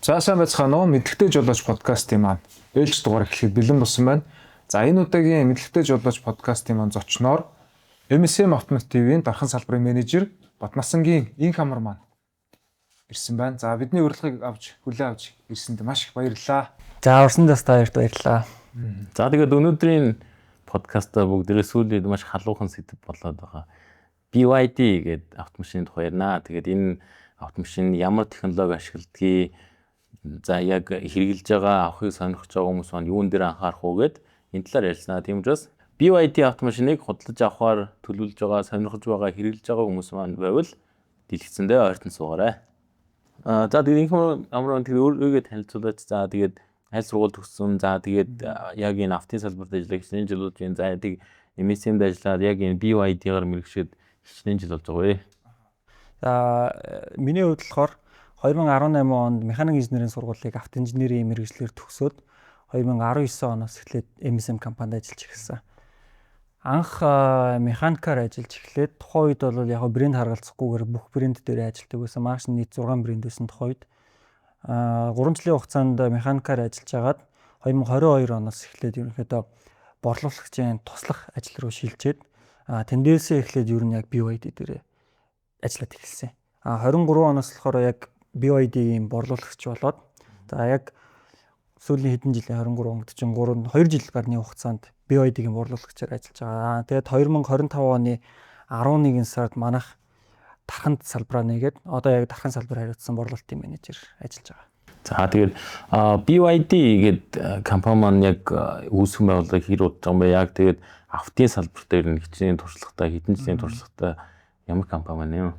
За сайн байцгаана уу? Мэдлэгтэй жолооч подкастын маань ээлж дугаар эхлэхэд бэлэн болсон байна. За энэ удаагийн Мэдлэгтэй жолооч подкастын маань зочноор MSM Automotive-ийн дархан салбарын менежер Батнасангийн Инх амар маань ирсэн байна. За бидний урилгыг хүлээн авч ирсэнд маш их баярлалаа. За урсан дэстаярт баярлалаа. За тэгээд өнөөдрийн подкастаа бүгдээрээ сүүлийн маш халуухан сэдв болоод байгаа. BYD гэдэг автомашины тухай ярина. Тэгээд энэ автомашин ямар технологи ашигладгийг за яг хэрэгжилж байгаа авахыг сонирхож байгаа хүмүүс маань юун дээр анхаарах уу гэд энэ талаар ярьснаа. Тийм учраас BYD автомашиныг худалдаж авахар төлөвлөж байгаа, сонирхож байгаа, хэрэгжилж байгаа хүмүүс маань байвал дэлгэцэндээ ойртон суугаарай. За тэгээд Инх амар тэгээд өөрийгөө танилцуулаач. За тэгээд аль сургууль төгссөн. За тэгээд яг энэ автын салбарт ажиллаж хичнээн жил болж байна. За тэгээд MSM-д ажиллаад яг энэ BYD-гаар мэргэшээд хичнээн жил болж байгаа вэ. За миний хувьд болохоор 2018 онд механик инженерийн сургуулийг автоинженерийн мэргэжлэр төгсөөд 2019 оноос эхлээд MSM компанид ажиллаж эхэлсэн. Анх механикаар ажиллаж эхлээд тухайн үед бол яг брэнд харгалзахгүйгээр бүх брэнд дээр ажилладаг байсан. Маш нийт 6 брэнд байсан тухайн үед. 3 жилийн хугацаанд механикаар ажиллаж агаад 2022 оноос эхлээд ерөнхийдөө борлуулагчийн туслах ажил руу шилжээд тэндээсээ эхлээд ер нь яг BYD дээр ажиллаад эхэлсэн. 23 оноос болохоор яг BYD-ийн борлуулагч болоод за яг сүүлийн хэдэн жилийн 23 онд чинь 2 жил гарны хугацаанд BYD-ийн борлуулагчаар ажиллаж байгаа. Тэгээд 2025 оны 11 сард манайх дарханд салбараа нэгээд одоо яг дархан салбар хариуцсан борлуулалтын менежер ажиллаж байгаа. За тэгээд BYD гэдэг компани маань яг үүсгэн байгуулалтыг хэр удаа юм бэ? Яг тэгээд автын салбар дээр нэг хичнээн туршлагатай, хэдэн жилийн туршлагатай ямар компани маань юм?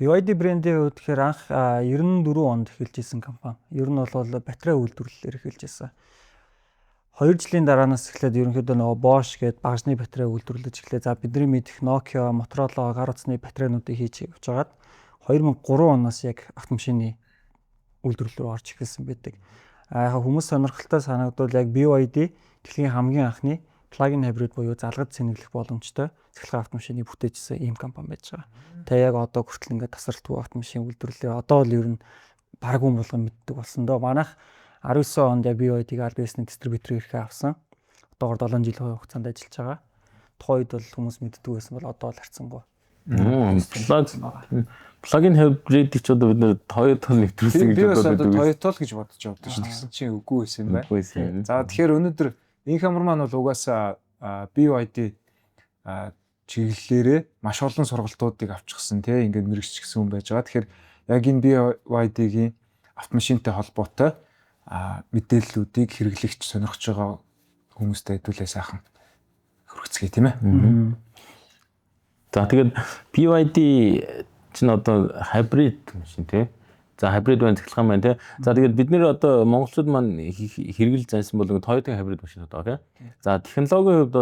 BYD брендийн хувьд тэгэхээр анх 94 онд эхэлж исэн компани. Ер нь бол батарей үйлдвэрлэлээр эхэлж исэн. 2 жилийн дараанаас эхлээд ерөнхийдөө нөгөө Bosch гэдэг багажны батарей үйлдвэрлэж эхлэе. За бидний мэдих Nokia, Motorola гар утасны батарейнуудыг хийж явж байгаад 2003 оноос яг автомашины үйлдвэрлэл рүү орж эхэлсэн байдаг. Яг хүмүүс сонирхолтой санагдвал яг BYD дэлхийн хамгийн анхны plug-in hybrid буюу залгаж цэнэглэх боломжтой цэглэх автомашиныг бүтээжсэн ийм компани байж байгаа. Тэ яг одоо хүртэл ингээд тасралтгүй автомашин үйлдвэрлэлээ одоо л ер нь баг хүн болгон мэддэг болсон доо. Манайх 19 онд яг BYD-г RBS-ний дистрибьютор ирэхээ авсан. Одоогоор 7 жилийн хугацаанд ажиллаж байгаа. Тухайн үед бол хүмүүс мэддэг байсан бол одоо л харцсангүй. Plug-in hybrid ч одоо бид нэр Toyota нэвтрүүлсэн гэж боддог. Toyota л гэж бодож явдаг шүү. Тэгсэн чинь үгүй байсан юм байна. За тэгэхээр өнөөдөр Инх амар маань бол угаасаа BYD чиглэлээрээ маш олон сургалтуудыг авчихсан тийм ингээд мэрэгчсэн хүн байж байгаа. Тэгэхээр яг энэ BYD-гийн автомашинтай холбоотой мэдээллүүдийг хэрэглэгч сонирхож байгаа хүмүүстэй хэдүүлээ сайхан хүргэцгээе тийм ээ. За тэгээд BYD чинь одоо хибрид машин тийм. За хибрид байна цэглэх юм байна тийм. За тэгээд бид нэр одоо монголчууд маань хэрэгэл зансан бол Toyota хибрид машинууд байгаа тийм. За технологийн хувьд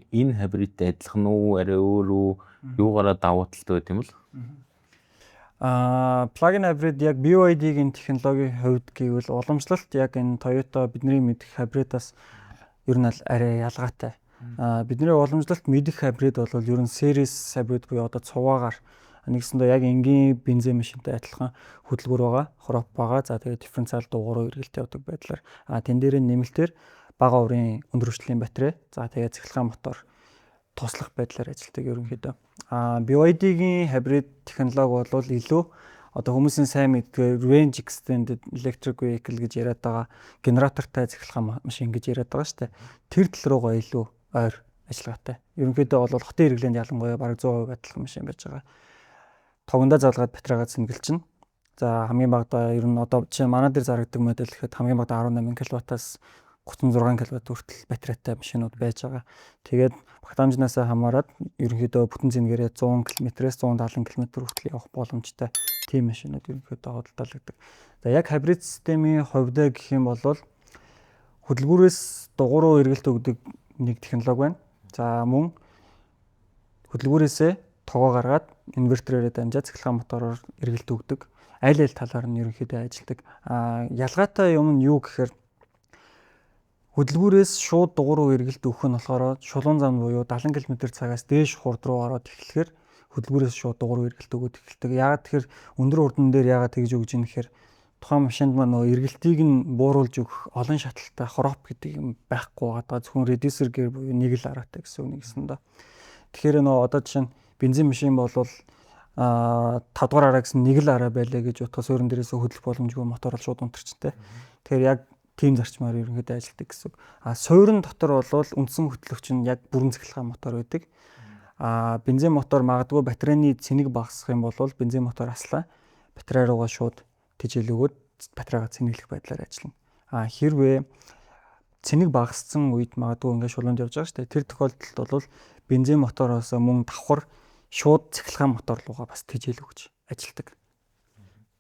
энэ хибридтэй адилхан уу, арай өөр үү, юугаараа давуу талтай байт юм бол? Plug-in hybrid яг BYD-гийн технологийн хувьд гэвэл уламжлалт яг энэ Toyota бидний мэдих хибридаас ер нь арай ялгаатай. Бидний уламжлалт мэдих хибрид бол ер нь series хибрид буюу одоо цуваагаар нэгсэндээ яг энгийн бензин машинтай адилхан хөдөлгөөр байгаа, хроп байгаа. За тэгээд дифференциал дугуйруу эргэлт явдаг байдлаар тэн дээр нэмэлтээр бага урын өндөр хүчлийн батарей. За тэгээд цэглэхэн мотор туслах байдлаар ажилладаг ерөнхийдөө. BYD-гийн хибрид технологи бол илүү одоо хүмүүсийн сайн мэддэг range extended electric vehicle гэж яриад байгаа генератортай цэглэхэн машин гэж яриад байгаа шүү дээ. Тэр тал руугаа илүү ойр ажиллагаатай. Ерөнхийдөө бол хотын хэрэглээнд ялангуяа бараг 100% адилхан машин байж байгаа. Тогондоо залгаад батарейгаа цэнгэлж чинь. За хамгийн багадаа ер нь одоо чинь манай дээр зарагддаг модель гэхэд хамгийн багадаа 18 кВт-аас 36 кВт хүртэл батарейтай машинууд байж байгаа. Тэгээд багтаамжнаас хамаарат ерөнхийдөө бүтэн зэнгээрээ 100 км-ээс 170 км хүртэл явах боломжтой тийм машинууд ерөнхийдөө худалдаалагддаг. За яг хибрид системийн хувьд гэх юм бол хөдөлгүүрээс дугуйруу эргэлт өгдөг нэг технологи байна. За мөн хөдөлгүүрээсээ тогоо гаргаад инвертерээр дамжаад цэглэхэн мотороор эргэлт өгдөг. Аль талаар нь ерөнхийдөө ажилладаг. Ялгаатай юм нь юу гэхээр хөдөлгүүрээс шууд дугуйруу эргэлт өгөх нь болохоор шулуун зам буюу 70 км/цагаас дээш хурд руу ороод эхлэхээр хөдөлгүүрээс шууд дугуйруу эргэлт өгөөд эхэлдэг. Яагаад тэгэхээр өндөр урдан дээр яагаад тэгж өгж ийн гэхээр тухайн машинд маань нөгөө эргэлтийг нь бууруулж өгөх олон шаталтай хроп гэдэг юм байхгүй байгаа. Зөвхөн reducer gear буюу нэг л аргатай гэсэн үг нэгсэн да. Тэгэхээр нөгөө одоо жишээ нь бензин машин бол 5 дугаар араа гэсэн нэг л араа байлаа гэж утгаас өөрөн дээрээс хөдлөх боломжгүй мотор бол шууд унтарчтэй. Тэгэхээр яг тийм зарчмаар ерөнхийдөө ажилладаг гэсэн үг. Суурин дотор бол үндсэн хөтлөгч нь яг бүрэн цахилгаан мотор байдаг. Бензин мотор магадгүй батарейны цэник багасгах юм бол бензин мотор аслаа батарей руугаа шууд тижэл өгөөд батарейгаа цэнэглэх байдлаар ажиллана. Хэрвээ цэник багассан үед магадгүй ингээд шулуунд явж байгаа шүү дээ. Тэр тохиолдолд бол бензин мотороос мөн давхар шууд цахилгаан мотор руугаа бас тижэл өгч ажилладаг.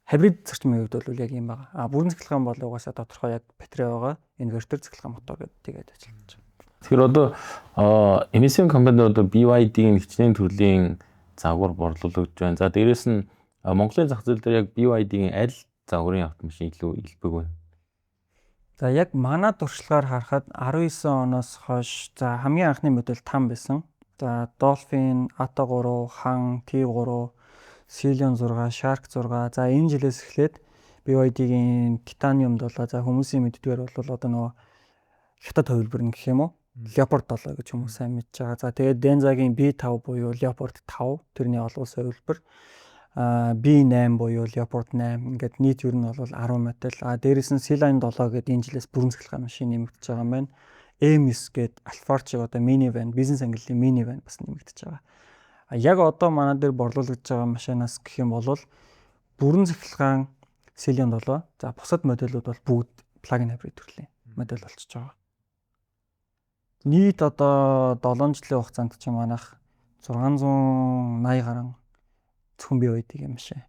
Хибрид зарчмын хувьд бол яг юм байна. Бүрэн цахилгаан бол угаасаа тодорхой яг батарей байгаа инвертер цахилгаан мотор гэдэг тэгээд ажиллаж байна. Тэгэхээр одоо MSM компани одоо BYD-ийн хичнээн төрлийн загвар борлуулж байна. За дээрэс нь Монголын зах зээл дээр яг BYD-ийн аль загварын автомашин илүү илбэг байна? За яг манай туршлагаар харахад 19 оноос хойш за хамгийн анхны модель 5 байсан. За Dolphin, Atto 3, Han, T3, Celion 6, Shark 6. За энэ жилээс эхлээд BYD-ийн Titanium 7. За хүмүүсийн мэддгээр бол одоо нөгөө хятад хувилбар нь гэх юм уу? Leopard 7 гэж хүмүүс сайн мэдж байгаа. За тэгээд Denza-гийн B5 буюу Leopard 5 тэрний олон улсын хувилбар. B8 буюу Leopard 8 ингээд нийт ер нь бол 10 модель. Дээрээс нь Celion 7 гэдэг энэ жилээс бүрэн цахилгаан машин нэмэгдэж байгаа юм байна. M9 гээд Alphard одоо minivan, бизнес ангиллын minivan бас нэмэгдэж байгаа. Яг одоо манай дээр борлуулагдж байгаа машинаас гэх юм бол бүрэн цахилгаан Celion 7. За бусад моделүүд бол бүгд plug-in hybrid төрлийн модель болчихж байгаа. Нийт одоо 7 жилийн хугацаанд ч манайх 680 гаруй зөвхөн BYD-ийн машин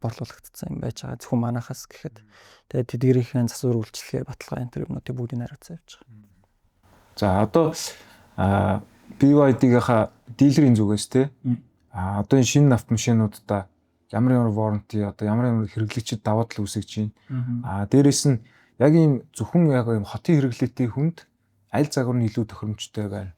борлуулагдсан юм байж байгаа. Зөвхөн манайхаас гэхэд тэгээд тэдгээрийн засвар үйлчлэгээ баталгаа энэ төрөмнүүдийг бүгдийг хариуцсан явж байгаа. За одоо BYD-ийнхаа дилерийн зүгээс те одоо энэ шинэ автомашинуудаа ямар warranty одоо ямар хэрэглэгчид даваа тал үүсгэж байна. Дээрээс нь яг ийм зөвхөн яг ийм хотын хэрэглээтэй хүнд аль загвар нь илүү тохиромжтой байна.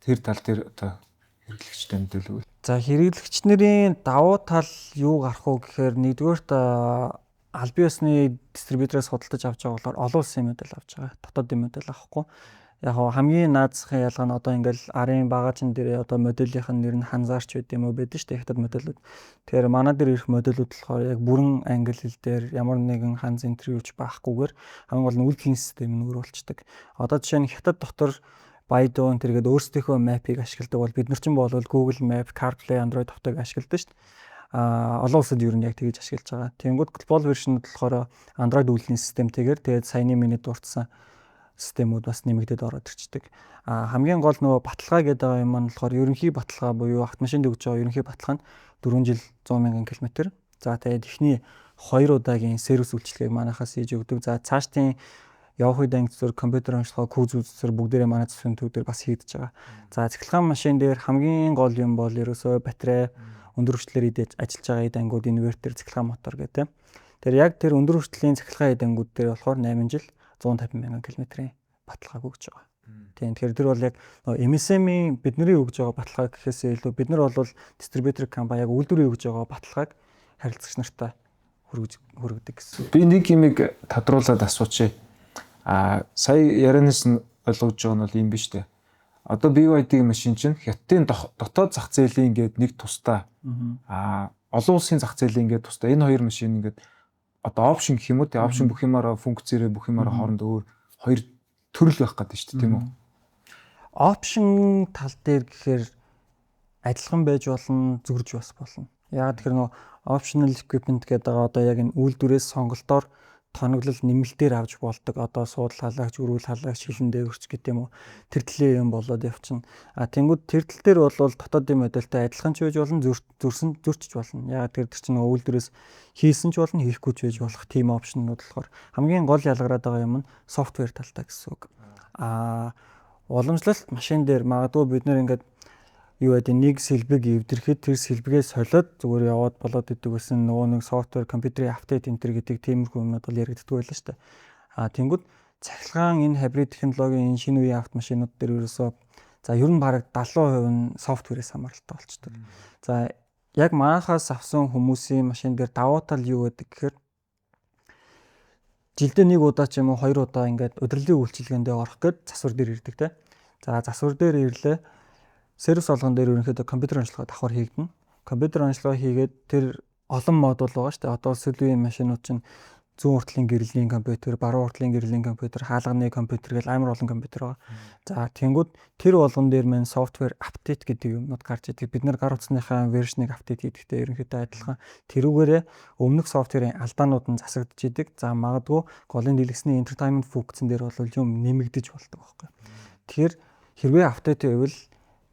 Тэр тал дээр одоо хэрэглэгчтэй мэдээлэл өгвөл. За хэрэглэгч нарын давуу тал юу гарах уу гэхээр нэгдүгээрт аль бие усны дистрибьютороос худалдаж авч байгаа болохоор олон улсын модель авч байгаа. Дотоодын модель авахгүй. Яг хамгийн наазахын ялгаа нь одоо ингээл арын багажин дээр одоо моделийнх нь нэр нь ханзаарч байд юм уу байдаг шүү дээ хятад моделүүд. Тэгэхээр манай дээр ирэх моделүүд болохоор яг бүрэн англи хэл дээр ямар нэгэн ханз интервьюч байхгүйгээр хамгийн гол нь үйлдвэрлэлийн систем нь өөрчлөлтөг. Одоо жишээ нь хятад дотор Baidu тэргээд өөрсдийнхөө мапыг ашигладаг бол бид нар ч бол Google Map, CarPlay, Android автыг ашигладаг шүү дээ. Олон улсад ер нь яг тэгж ашиглаж байгаа. Тэнгүүд глобал вершнд болохоор Android үйлдвэрлэлийн системтэйгээр тэгээд саяны миний дурдсан системүүд бас нэмэгдээд ороод ирчдэг. Хамгийн гол нөгөө баталгаа гэдэг юм нь болохоор ерөнхий баталгаа буюу автомашинд өгж байгаа ерөнхий баталгаа нь 4 жил 100,000 км. За тэгээд эхний 2 удаагийн сервис үйлчилгээг манайхаас хийж өгдөг. За цаашдын явах үед анги зүр компьютер онцлогоо күүз үзсээр бүгдээрээ манай засварын төв дээр бас хийгдэж байгаа. За цахилгаан машин дээр хамгийн гол юм бол ерөөсөө батарей өндөр хүртлээр идэж ажиллаж байгаа эд ангууд инвертер цахилгаан мотор гэдэг. Тэр яг тэр өндөр хүртлийн цахилгаан эд ангууд дээр болохоор 8 жил 150,000 км-ийн баталгааг өгж байгаа. Тийм тэгэхээр тэр бол яг MSM-ийн бидний өгж байгаа баталгаа гэхээсээ илүү бид нар бол дистрибьютор компани яг үйлдвэрийн өгж байгаа баталгааг харилцагч нартай хүргэдэг гэсэн. Би нэг юмыг тодруулаад асуучих. Сая ярианаас нь ойлгож байгаа нь бол юм биш үү? Одоо BYD-ийн машин чинь хятадын дотоод зах зээлийн гээд нэг тусдаа олон улсын зах зээлийн гээд тусдаа энэ хоёр машин ингээд одоо опшн гэх юм уу те опшн бүх юмараа функцээрээ бүх юмараа хооронд өөр хоёр төрөл байх гэдэг шүү дээ тийм үү? Опшн тал дээр гэхээр адилхан байж болно, зөрж бас болно. Яг тэр нөө optional equipment гэдэг одоо яг энэ үйлдвэрээс сонголтоор тоноглол нэмэлтээр авч болдог. Одоо суудлал халагч, өрүүл халагч, шилэн дээгүүрч гэдэг юм уу. Тэр төлөө юм болоод явчихна. Тэнгүүд тэр тал дээр бол дотоодын модельтэй адилхан ч байж болно, зөрчиж болно. Яг тэр чинь үйлдвэрээс хийсэн ч болно, хийхгүй ч байж болох тийм опшнууд болохоор хамгийн гол ялгараад байгаа юм нь софтвер талтай гэсэн үг. Уламжлалт машин дээр магадгүй бид нэр ингээд юу гэдэг нэг сэлбэг эвдэрхэд тэр сэлбэгээ солиод зүгээр яваад болоод идэг гэсэн нөгөө нэг софтвер компьютерийн апдейт энтер гэдэг тиймэрхүү юмнууд бол яригддаг байлаа шүү дээ. Тэнгүүд цахилгаан энэ хибрид технологийн энэ шинэ үеийн автомашинууд дээр ерөөсөө за ер нь бараг 70% нь софтверээс хамааралтай болчдөг. За яг манахаас авсан хүмүүсийн машин дээр давуу тал юу гэдэг гэхээр жилдээ нэг удаа ч юм уу 2 удаа ингээд удирдлагын үйлчилгээндээ орох гээд засвар дээр ирдэг те. За засвар дээр ирлээ. Сервис болгон дээр ерөнхийдөө компьютер онцлогоо давхар хийгдэнэ. Компьютер онцлогоо хийгээд тэр олон модуль байгаа шүү дээ. Одоо сүүлийн машинууд чинь зүүн уртлын гэрлийн компьютер, баруун уртлын гэрлийн компьютер, хаалганы компьютер гэл амар олон компьютер байгаа. За тэнгууд тэр болгон дээр мэн софтвер апдейт гэдэг юмнууд гарч идэг. Бид нар гар утасныхаа вершнийг апдейт хийдэгтэй ерөнхийдөө адилхан. Тэрүүгээрээ өмнөх софтверын алдаанууд нь засагдж идэг. За магадгүй голын дэлгэсний entertainment функцэн дээр бол юм нэмэгдэж болдог байхгүй. Тэгэхээр хэрвээ апдейт байвал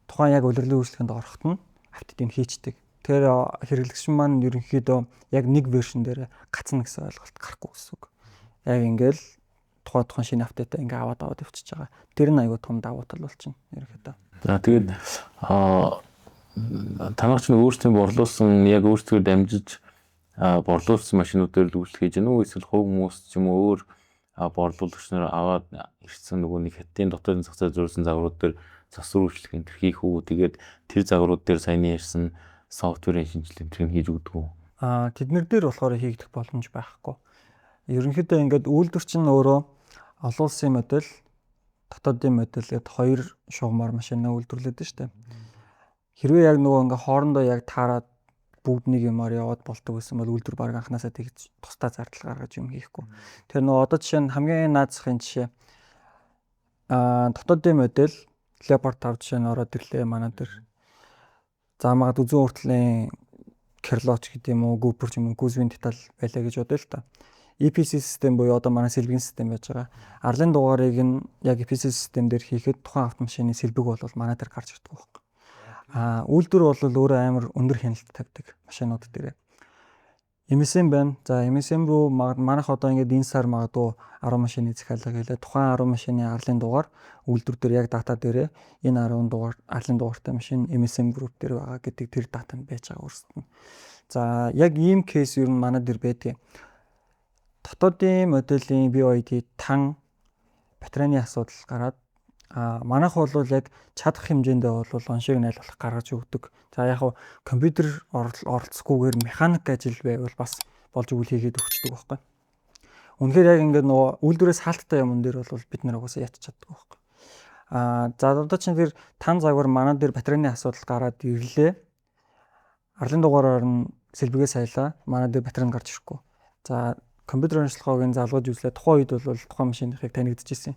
тухайн яг удирдлагын үйлчлэгэнд ороход нь апдейтыг хийчдэг. Тэр хэрэглэгч маань ерөнхийдөө яг нэг вершн дээр гацна гэсэн ойлголт гарахгүй гэсэн үг. Яг ингээл тухайн шинэ апдейтаа ингээ аваад явчихж байгаа. Тэр нь аюу том давуу тал болчихно ерөнхийдөө. За тэгээд танаач нь өөрсдөө борлуулсан яг өөрсдөө дамжиж борлуулсан машинуудаар л үйлчлэх хийж гэнэ үү эсвэл хувь хүмүүс ч юм уу өөр борлуулагч нар аваад ирсэн нөгөө нэг хятадын дотоодын зах зээл зөрүүлсэн загварууд дээр засвар үйлчлэх энэ хийх үү тэгээд тэр загварууд дээр саяны ярьсан софтверийн шинжилгээ тэрийг хийж өгдөг үү? Тэднэр дээр болохоор хийгдэх боломж байхгүй. Ерөнхийдөө ингээд үйлдвэрч нь өөрөө олон улсын модель, дотоодын модель гэд хоёр шугамар машинаа үйлдвэрлэдэг шүү дээ. Хэрвээ яг нөгөө ингээд хоорондоо яг таарад бүгд нэг юмар яваад болдог гэсэн бол үйлдвэр баг анханасаа тэгж тусдаа зардал гаргаж юм хийхгүй. Тэр нөгөө одоо жишээ нь хамгийн наазахын жишээ дотоодын модель Leopard 5 жишээ нь ороод ирлээ манай дээр. За магадгүй зүүн уртлын Kerloch гэдэг юм уу, Cooper ч юм уу, Guzwin деталь байлаа гэж бодъё л та. EPC систем буюу одоо манай сэлбэгийн систем байж байгаа. Арлын дугаарыг нь яг EPC систем дээр хийхэд тухайн автомашины сэлбэг бол манай дээр гарч ирдэг байхгүй. Үйлдвэр бол өөрөө амар өндөр хяналт тавьдаг машинууд дээр. MSM байна. За MSM руу манайх одоо ингээд энэ сар магадгүй 10 машины захиалга хийлээ. Тухайн 10 машины арлын дугаар үйлдвэр дээр яг дата дээрээ энэ 10 дугаар арлын дугаартай машин MSM group дээр байгаа гэдэг тэр дата нь байж байгаа өөрсдөд нь. За яг ийм кейс ер нь манай дээр байдаг. Дотоодын моделийн BYD тан батарейны асуудал гараад манайх бол яг чадах хэмжээндээ бол оншийг найлуулах гаргаж өгдөг. За яг хуу компьютер оролцохгүйгээр механик ажил байвал бас болж өгөл хийгээд өгчдөг байхгүй. Үнэхээр яг ингээд нөгөө үйлдвэрээс хаалттай юм дээр бол бид нар угаасаа ятч чаддаг байхгүй. За одоо чинь тэр тан загвар манай дээр батарейны асуудал гараад ирлээ. Арлын дугаараар нь сэлбэгээ саялаа. Манай дээр батарей нь гарч ирэхгүй. За компьютер онцлогоог нь залгаж үзлээ. Тухайн үед бол тухайн машиныхыг танигдчихсэн.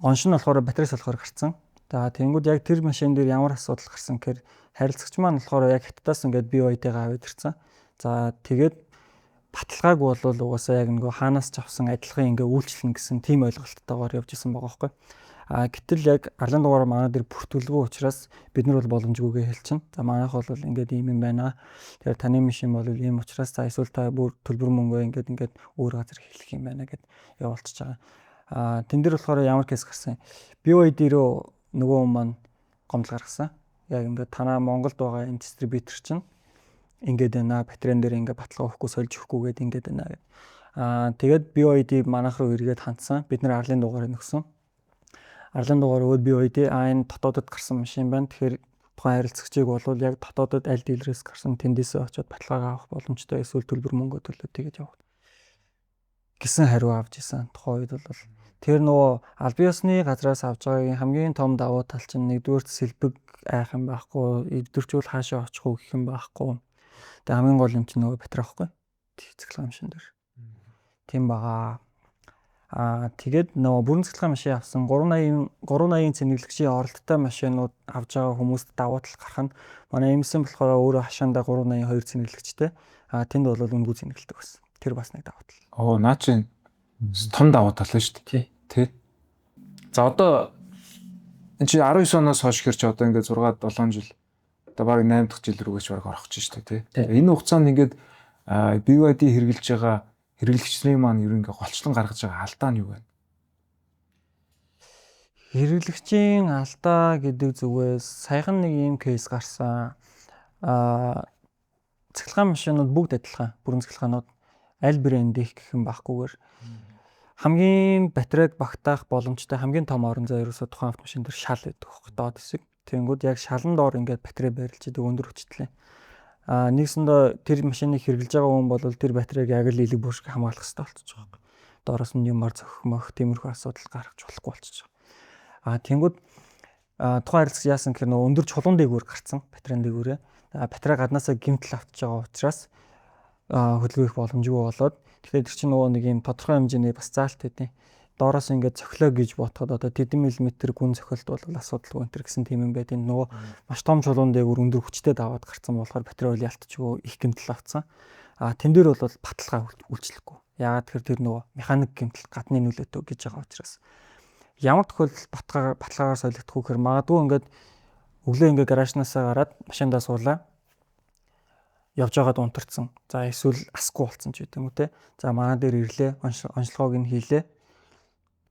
Онш нь болохоор батарейс болохоор гарцсан. За тэнгууд яг тэр машин дээр ямар асуудал гарсан гэхээр харилцагч маань болохоор яг хятадаас ингээд BYD-гаа аваад ирсэн. За тэгээд баталгааг бол угаасаа яг нөгөө хаанаас ч авсан адилхан ингээ үйлчлэн гэсэн тийм ойлголттойгоор явж исэн байгаа байхгүй. Гэтэл яг арлын дугаар манай дээр бүртгүүлгүй учраас бид нар бол боломжгүйгээ хэлчихнэ. За манайх бол ингээд ийм юм байна. Тэгэхээр таны машин бол ийм учраас за эсвэл та бүр төлбөр мөнгөө ингээд өөр газар хэлэх юм байна гэд явуулчихж байгаа. Тэн дээр болохоор ямар кейс гарсан. BYD руу нөгөө хүн маань гомдол гаргасан. Яг ингээд танаа Монголд байгаа энэ дистрибьютор чинь ингээд байна. Батарейн дээр ингээд баталгаа өгөхгүй сольж өгөхгүй гэдэг ингээд байна гэдэг. Тэгээд BYD манайх руу эргээд хандсан. Бид нар арлын дугаарыг нөхсөн. Арлын дугаар өгөөд BYD энэ дотоодод гарсан машин байна. Тэгэхээр тухайн харилцагчийг бол яг дотоодод аль дилерээс гарсан тэндээсээ очиод баталгаа авах боломжтой эсвэл төлбөр мөнгө төлөө тэгээд явах гэсэн хариу авч исэн. Тухайн үед бол тэр нөгөө аль биесны газраас авч байгаагийн хамгийн том давуу тал чинь нэгдүгээр сэлбэг айх юм байхгүй, эвдэрчүүл хаашаа очих уу гэх юм байхгүй. Тэгээ хамгийн гол юм чинь нөгөө батарей байхгүй. Цэцгэлэг машин дээр. Тийм бага. Тэгээд нөгөө бүрэн цэцгэлэг машин авсан 380 цэнэглэгчийн оролттой машинууд авж байгаа хүмүүст давуу тал гарах нь манай эмсэн болохоор өөрөө хашаандаа 382 цэнэглэгчтэй. Тэнд бол үнгүй цэнэглэлтэй байсан. Тэр бас нэг давуу тал. Наа чинь том давуу тал шүү дээ. Тий. За одоо энэ чи 19 оноос хойш хэрч одоо ингээд 6 7 жил одоо баг 8 дахь жил рүүгээ ч баг орох гэж шүү дээ. Тий. Энэ хугацаанд ингээд BYD хэрэгжилж байгаа хэрэглэгчний маань ер нь ингээд голчлон гаргаж байгаа алдаа нь юу вэ? Хэрэглэгчийн алдаа гэдэг зүгээс саяхан нэг ийм кейс гарсан. Цэцгэлэг машинууд бүгд адилхан. Бүрэн цэцгэлгаанууд аль брэндийнх гэх юм бахгүйгээр хамгийн батарейг багтаах боломжтой хамгийн том орон зай ерөөсө тухайн автомашин дээр шал байдаг хөөх доод хэсэг. Тэнгүүд яг шалан доор ингээд батарей байрлаж идэг өндөр хүчтэй. Нэгсэндээ тэр машиныг хэрэглэж байгаа хүн бол тэр батарейг яг л илэг бүршиг хамгаалах хэрэгтэй болчихж байгаа юм. доороос нь юмар зөхмөх тиймэрхүү асуудал гарч болохгүй болчихж байгаа. Тэнгүүд тухайн харилцагч яасан гэхээр нөгөө өндөр чулуун дээгүүр гарцсан батарейн дээгүүрээ. Батарей гаднаасаа гэмтэл автж байгаа учраас хөдөлгөөх боломжгүй болоод тэгэхээр тэр чинь нөгөө нэг юм тодорхой хэмжээний бас заалт байдیں۔ Доороос ингээд цохилоо гэж бодоход одоо тэдэн мм гүн цохилт бол асуудалгүй энэ гэсэн тийм юм байдیں۔ Нөгөө маш том чулуун дээгүүр өндөр хүчтэй даваад гарцсан болохоор батарей бол ялтчихгүй их гэмтэл автсан. Тэн дээр бол баталгаа үйлчлэхгүй. Яагаад тэгэхээр тэр нөгөө механик гэмтэл гадны нөлөөтэй гэж байгаа учраас ямар тохиолдолд баталгаагаар солигдох вэ гэхээр магадгүй ингээд өглөө ингээд гаражнаасаа гараад машиндаа суулаа. Явж байгаад унтарсан. За эсвэл асгүй болцсон ч гэдэг юм уу те. За манай дээр ирлээ, онцлогоог нь хийлээ.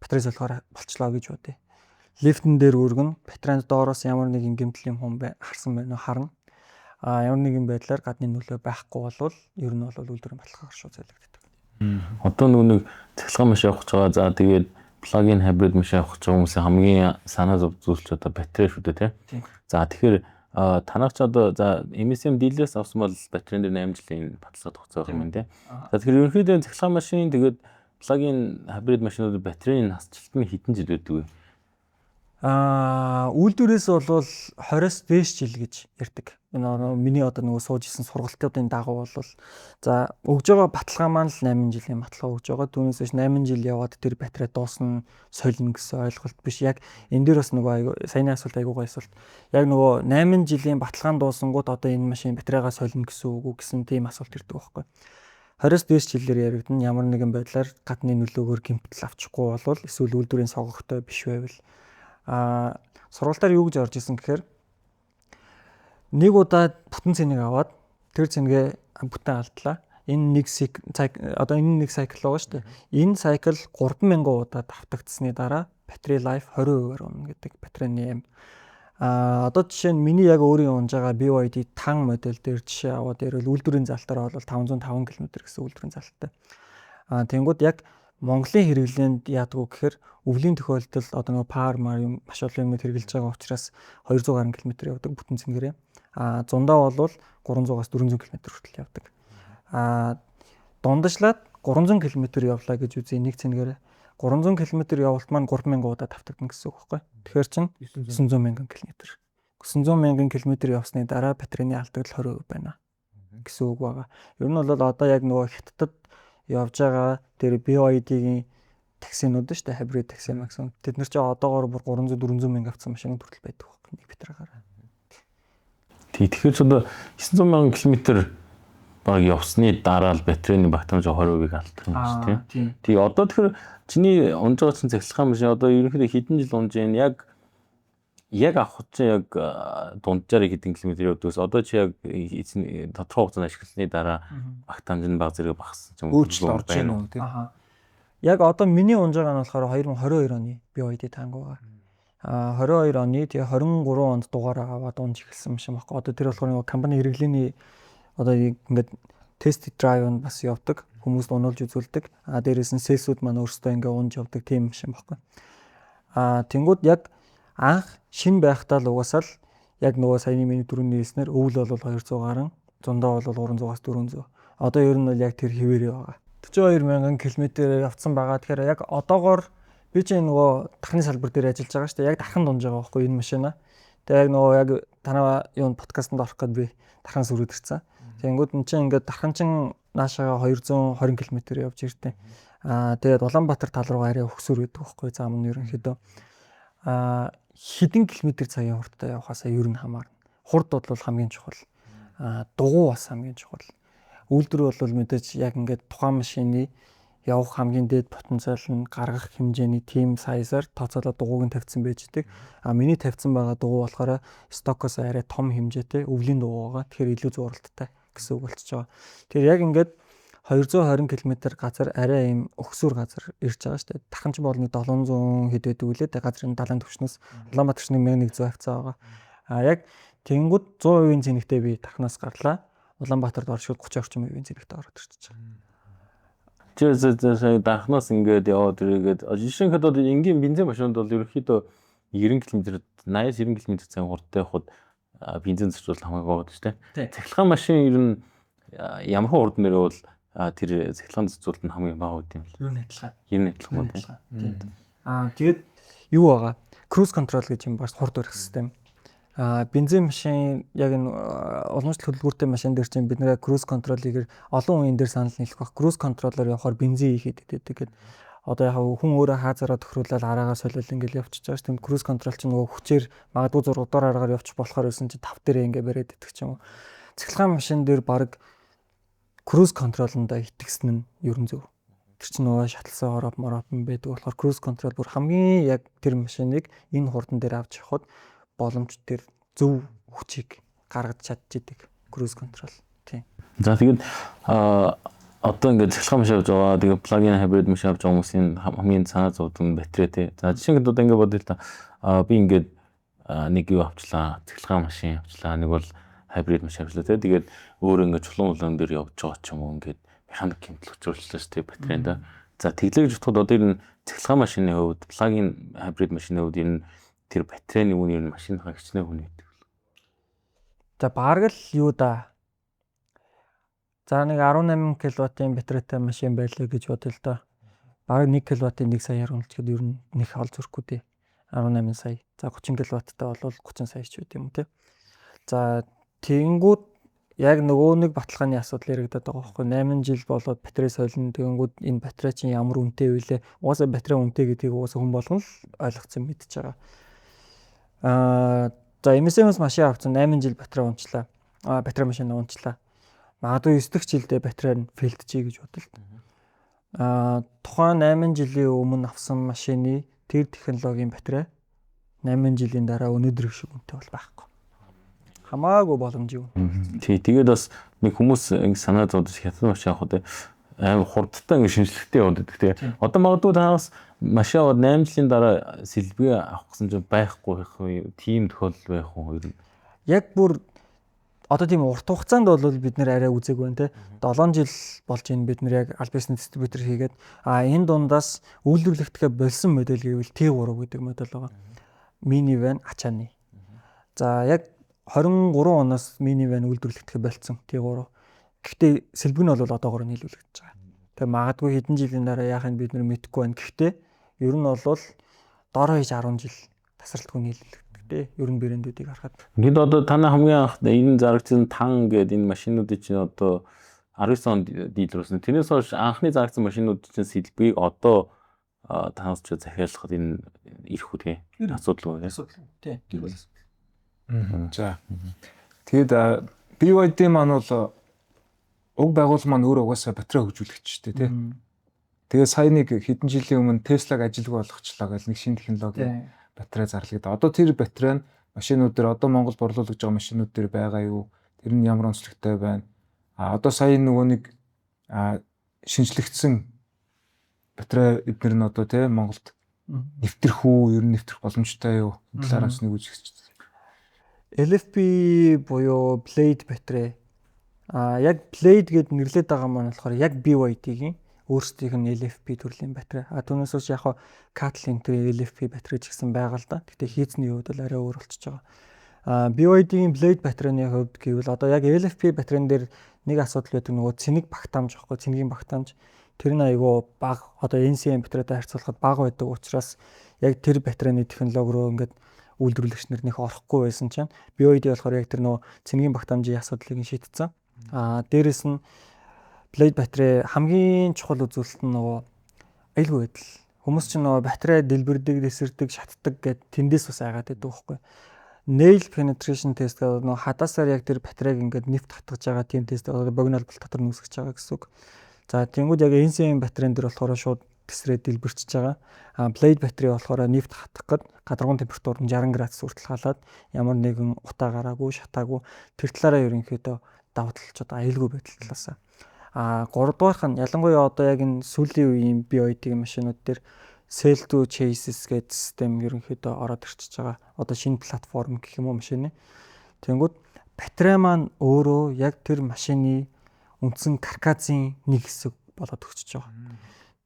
Батарей солихоор болчлоо гэж бодъё. Лифтэн дээр өргөн батарейнд доороос ямар нэгэн гэмтэл юм харсан байна уу харна. Ямар нэгэн байдлаар гадны нөлөө байхгүй болвол ер нь бол үйлдвэрийн баталгаагаар шууд солигддог. Одоо нэг цахилгаан машин авах гэж байгаа. За тэгээд плагин хибрид машин авах гэж байгаа хүмүүсийн хамгийн санаа зовжүүлж одоо батарей шүү дээ тий. За тэгэхээр танах ч одоо за MSM дилерээс авсан бол батарейн дээр 8 жилийн баталгаа тогтоох юм байна тий. За тэгэхээр ерөнхийдөө цахилгаан машин тэгээд плагин хибрид машинууд батарейн насжилт нь хэдэн жил байдаг вэ? Үйлдвэрээс бол 20-с дээш жил гэж ярьдаг. Энэ миний одоо нөгөө сууж исэн сургалтуудын дагуу бол за өгж байгаа баталгаа маань л 8 жилийн баталгаа өгж байгаа. Түүнээс 8 жил яваад тэр батарей дуусна солино гэсэн ойлголт биш. Яг энэ дээр бас нөгөө саяны асуулт айгуугаа асуулт. Яг нөгөө 8 жилийн баталгаан дуусангууд одоо энэ машин батарейгаа солино гэсэн үг үү гэсэн тийм асуулт ирдэг байхгүй. 20-с дээш жилээр яригдана ямар нэгэн байдлаар гадны нөлөөгөөр гэмтэл авчихгүй болвол эсвэл үйлдвэрийн согогтой биш байвал сургалтаар юу гэж орж исэн гэхээр нэг удаа бүтэн цэнийг аваад тэр цэнийг бүтэн алдлаа. Энэ нэг одоо энэ нэг цикл байгаа шүү дээ. Энэ цикл 3000 удаа давтагдсны дараа battery life 20%-аар унана гэдэг батарейны юм. Одоо жишээ нь миний яг өөрийн унж байгаа BYD TAN модель дээр жишээ аваад ирвэл үйлдвэрийн залтаар бол 505 км гэсэн үйлдвэрийн залттай. Тэнгүүд яг Монголын хэрэглээнд яадгүй гэхээр өвлийн тохиолдолд одоо нөгөө power юм маш олон юмнууд хэрэгжилж байгаа учраас 200 гаруй км явдаг бүтэн цэнгэрээ. Зундаа бол 300-аас 400 км хүртэл явдаг. Дундажлаад 300 км явлаа гэж үзье нэг цэнгэрээ. 300 км явалт маань 3000 удаа давтагдана гэсэн үг байхгүй. Тэгэхээр чин 900 мянган км. 900 мянган км явсны дараа батарейны алдагдал 20% байна гэсэн үг байгаа. Ер нь бол одоо яг нөгөө хятадд явж байгаа тэр BYD-ийн таксинууд шүү дээ, хибрид такси максимум. Тэд нар ч одоогоор бүр 300 400 мянга авсан машин хүртэл байдаг байхгүй нэг батарейгаар. Тэгэхээр ч одоо 900 мянган км баг явсны дараа л батарейны багтаамж 20%-ийг алдах юм шүү дээ. Тий одоо тэгэхээр чиний унж байгаа чинь цахилгаан машин одоо ерөнхийдөө хэдэн жил унж байна яг авах чинь яг дунджаар хэдэн километр явдгаас одоо чи яг тодорхой хугацаанд ашигласны дараа багтаамж нь баг зэрэг багассан ч юм уу өөрчлөлт орж ийн үү тийм. Яг одоо миний унж байгаа нь болохоор 2022 оны BYD танк байгаа. 22 оны тэгээ 23 онд дугаараа аваад унж эхэлсэн юм шиг байна. Одоо тэр болохоор нэг компани хэрэглээний одоо ингээд тест драйв нь бас явдаг. Хүмүүст унуулж үзүүлдэг. Дээрээс нь сэлсүүд маань өөрсдөө ингээд унж явдаг тийм юм шиг байна. Тэнгүүд яг анх шин байхдаа л угаасаа л яг нөгөө саяны миний түрүүний хэлснээр өвөл бол 200 гаруй, зундаа бол 300-аас 400. Одоо ер нь бол яг тэр хэвээрээ байгаа. 42 мянган км явцсан байгаа. Тэгэхээр яг одоогоор би чинь нөгөө дахны салбар дээр ажиллаж байгаа шүү дээ. Яг дархан дунж байгаа байхгүй энэ машина. Тэгээ яг нөгөө яг танаа юунд подкастт орох гээд би дархан сүрээд ирсэн. Тэнгүүд энэ чинь ингээд дархан чин наашаага 220 км явж ирдэ. Тэгээд Улаанбаатар тал руу арай өгсөр байдаг байхгүй зам нь ерөнхийдөө. Хэдэн километр цагийн хурдтай явахаасаа ер нь хамаарна. Хурд бол хамгийн чухал. Дугуй бас хамгийн чухал. Үйлдвэр бол мэдээж яг ингээд тухайн машины явах хамгийн дээд потенциал нь гаргах хэмжээний team size-аар тооцоолоод дугуйг нь тавьсан байж байгаа. Миний тавьсан байгаа дугуй болохоор стокоос арай том хэмжээтэй өвлийн дугуй байгаа. Тэгэхээр илүү зуралттай гэсэн үг болчихж байгаа. Тэгэхээр яг ингээд 220 км газар арай ийм өгсүр газар ирж байгаа шүү дээ. Дахин ч бол нэг 700 хэд байдаг үлээ. Тэгээ газрын далайн түвшнээс Улаанбаатар ч 1100 хавцаа байгаа. Яг тэнгууд 100% зэнэгтэй би дахнаас гарлаа. Улаанбаатарт оршууд 30 орчим хувийн зэнэгтэй ороод ирчихэж байгаа. Тэр дахнаас ингээд яваад ирээд жишээхэд одоо энгийн бензин машинууд бол ерөнхийдөө 90 км 80-90 км цагийн хурдтай явахад бензин зарцуул хамаагүй байдаг шүү дээ. Цахилгаан машин ер нь ямар хурд нэр бол тэр цахилгаан зохицуулалт нь хамгийн бага үт юм л. Юу нэтлээ. Ер нь адилхан мөн тийм. Тэгээд юу байгаа? Cruise control гэж юм бас хурд барих систем. Бензин машин яг энэ уламжлалт хөдөлгүүртэй машин дээр чинь бид нэр cruise control-ийг олон үеийн дээр санал нийлэх баг. Cruise control-оор явахаар бензин ихэд идэдэг гэдэг. Одоо яг хүн өөрөө хаазаараа тохируулаад араагаа солиул ингээл явчихж байгаа шүү дээ. Cruise control чинь нөгөө хүчээр магадгүй 6 дугаар аргаар явчих болохоор байсан чинь 5 дээрээ ингээ бариад идэх ч юм уу. Цахилгаан машин дээр баг cruise control-ндаа итгэсэн нь ерөн зөв. Тэр чинь нөгөө шатлсан ороп юм байдаг болохоор cruise control бүр хамгийн яг тэр машиныг энэ хурдан дээр авч явахад боломж төр зөв хүчийг гаргаж чадчихдаг cruise control. Тийм. За тэгээд одоо ингээд цахилгаан машин авч байгаа. Тэгээд plug-in hybrid машин авч байгаа хүмүүсийн хамгийн санаа зовд нь батарей тий. За жишээ нь одоо ингээд бодъё л та. Би ингээд нэг юу авчлаа. Цахилгаан машин авчлаа. Нэг бол hybrid машин авчлаа тий. Тэгээд өөр ингээд чулуун дээр явж байгаа ч юм уу ингээд механик хэмтэл учруулчихлаа шүү дээ батарейнд. За тэглээ гэж бодоход одоо энэ цахилгаан машины хувьд plug-in hybrid машины хувьд энэ тэр батарейны үн ер нь машиныхаа хичнээн хүн гэдэг. За бараг л юу да. За нэг 18 кВт-ийн батарейтай машин байлаа гэж бодъё л да. Бараг 1 кВт-ийн 1 саяар үнэлчихэд ер нь нэг хол зүрхгүй дээ. 18 сая. За 30 кВт-тай бол 30 сая ч үт юм те. За тэгэнгүүт яг нөгөө нэг баталгааны асуудал яригадаад байгаа байхгүй 8 жил болоод батарей солино тэгэнгүүт энэ батарей чинь ямар үнэтэй вэ? Угаасаа батарей үнэтэй гэдгийг угаасаа хүн болгон л ойлгоцсон мэдж байгаа. За MSM-с машин авсан 8 жил батарей унчлаа. Батарей машин унчлаа. Магадгүй 9 дахь жилдээ батарей нь фейлдчихье гэж бодлоо. Тухайн 8 жилийн өмнө авсан машины тэр технологийн батарей 8 жилийн дараа өнөөдөр шиг үнэтэй бол байхгүй. Хамаагүй боломж юу. Тий, тэгээд бас нэг хүмүүс ингэ санаа зовдож хятад машин авах аим хурдтай ингэ шинжлэхтэй яваад байдаг тий. Одоо магадгүй таас машин аваад 8 жилийн дараа сэлбэг авах гэсэн чинь байхгүй тийм тохиолдол байх уу ер нь. Яг бүр одоо тийм урт хугацаанд бол бид нэр арай үзег байна те 7 жил болж ийн бид нэр яг аль бизнес дистрибьютор хийгээд энэ дундаас үйлдвэрлэгдэхээ болсон модель гэвэл T3 гэдэг модель байгаа. Минивэн ачааны. За яг 23 оноос минивэн үйлдвэрлэгдэхээ болцсон T3. Гэхдээ сэлбэг нь бол одоогоор нийлүүлэгдэж байгаа. Тэгээ магадгүй хэдэн жилийн дараа яахыг бид нэр мэдэхгүй байна. Гэхдээ ер нь бол дороо хийж 10 жил тасралтгүй нийлүүлэгдэж ер нь брэндүүдийг харахад. Гэд одоо танай хамгийн анх энэ зарагдсан тан гэдэг энэ машинуудыг чинь одоо 19 онд дийлэрсэн. Тэрнээс хойш анхны зарагдсан машинууд чинь сэлбэгийг одоо танаас ч захиалахад энэ ирэх үү тийм асуудал үү? Асуудал. Тийм. Тэр бол. За. Тэгэд BYD маань бол уг байгууллага маань өөрөө угаасаа батарей хөгжүүлэгчтэй тий. Тэгээ сая нэг хэдэн жилийн өмнө Tesla-г ажилгүй болгочлаа гэж нэг шинэ технологи батарей зарлагдаа. Одоо тэр батарей нь машинууд дээр одоо Монгол борлуулж байгаа машинууд дээр байгаа юу? Тэр нь ямар онцлогтой байна? Одоо сая нөгөө нэг шинжлэгдсэн батарей эднэр нь одоо тий Монголд нэвтрэх үү? Ер нь нэвтрэх боломжтой юу? Талаараас нэг үзэгч. LFP буюу Blade батарей. Яг Blade гэд нэрлээд байгаа маань болохоор яг BYD-гийн өөрсдийнх нь LFP төрлийн батарей. Түүнээс үүш яг Catlink тэр LFP батарей ч гэсэн байгаа л да. Гэхдээ хийцний хувьд бол арай өөр болчихж байгаа. BYD-гийн Blade батарейны хувьд гэвэл одоо яг LFP батарейн дээр нэг асуудал байдаг нөгөө цэник багтаамж аахгүй цэнигийн багтаамж. Тэр нь айгүй бага одоо NCM батарейтай харьцуулахад бага байдаг учраас яг тэр батарейны технологи руу ингээд үйлдвэрлэгч нар нэх орохгүй байсан чинь BYD болохоор яг тэр нөгөө цэнигийн багтаамжийн асуудлыг шийдтсэн. Дээрэс нь Blade батарей хамгийн чухал үзүүлэлт нь нөгөө аюулгүй байдал. Хүмүүс чинь нөгөө батарей дэлбэрдэг, дэсэрдэг, шатдаг гэд тэндээс бас айгаад байдаг байхгүй. Nail penetration test гэдэг нөгөө хадаасаар яг тэр батарейг ингээд нефт хатгаж байгаа тийм тест богино албалт дотор нүүсгэж байгаа гэсэн үг. За тэнгууд яг NCM батарейн дээр болохоор шууд тесрээ дэлбэрчж байгаа. Blade батарей болохоор нефт хатгах гээд гадаргуун температур нь 60 градус хүртэл халаад ямар нэгэн утаа гараагүй, шатаагүй тэр талаараа ерөнхийдөө давуу талч одоо аюулгүй байдал талаасаа. 3 дугаарх нь ялангуяа одоо яг энэ сүүлийн үеийн BYD-ийн машинууд дээр Cell to Chassis гэдэг систем ерөнхийдөө ороод ирчихэж байгаа. Одоо шинэ платформ гэх юм уу машины. Тэнгүүд батарей маань өөрөө яг тэр машины үндсэн каркасийн нэг хэсэг болоод өгчөж байгаа.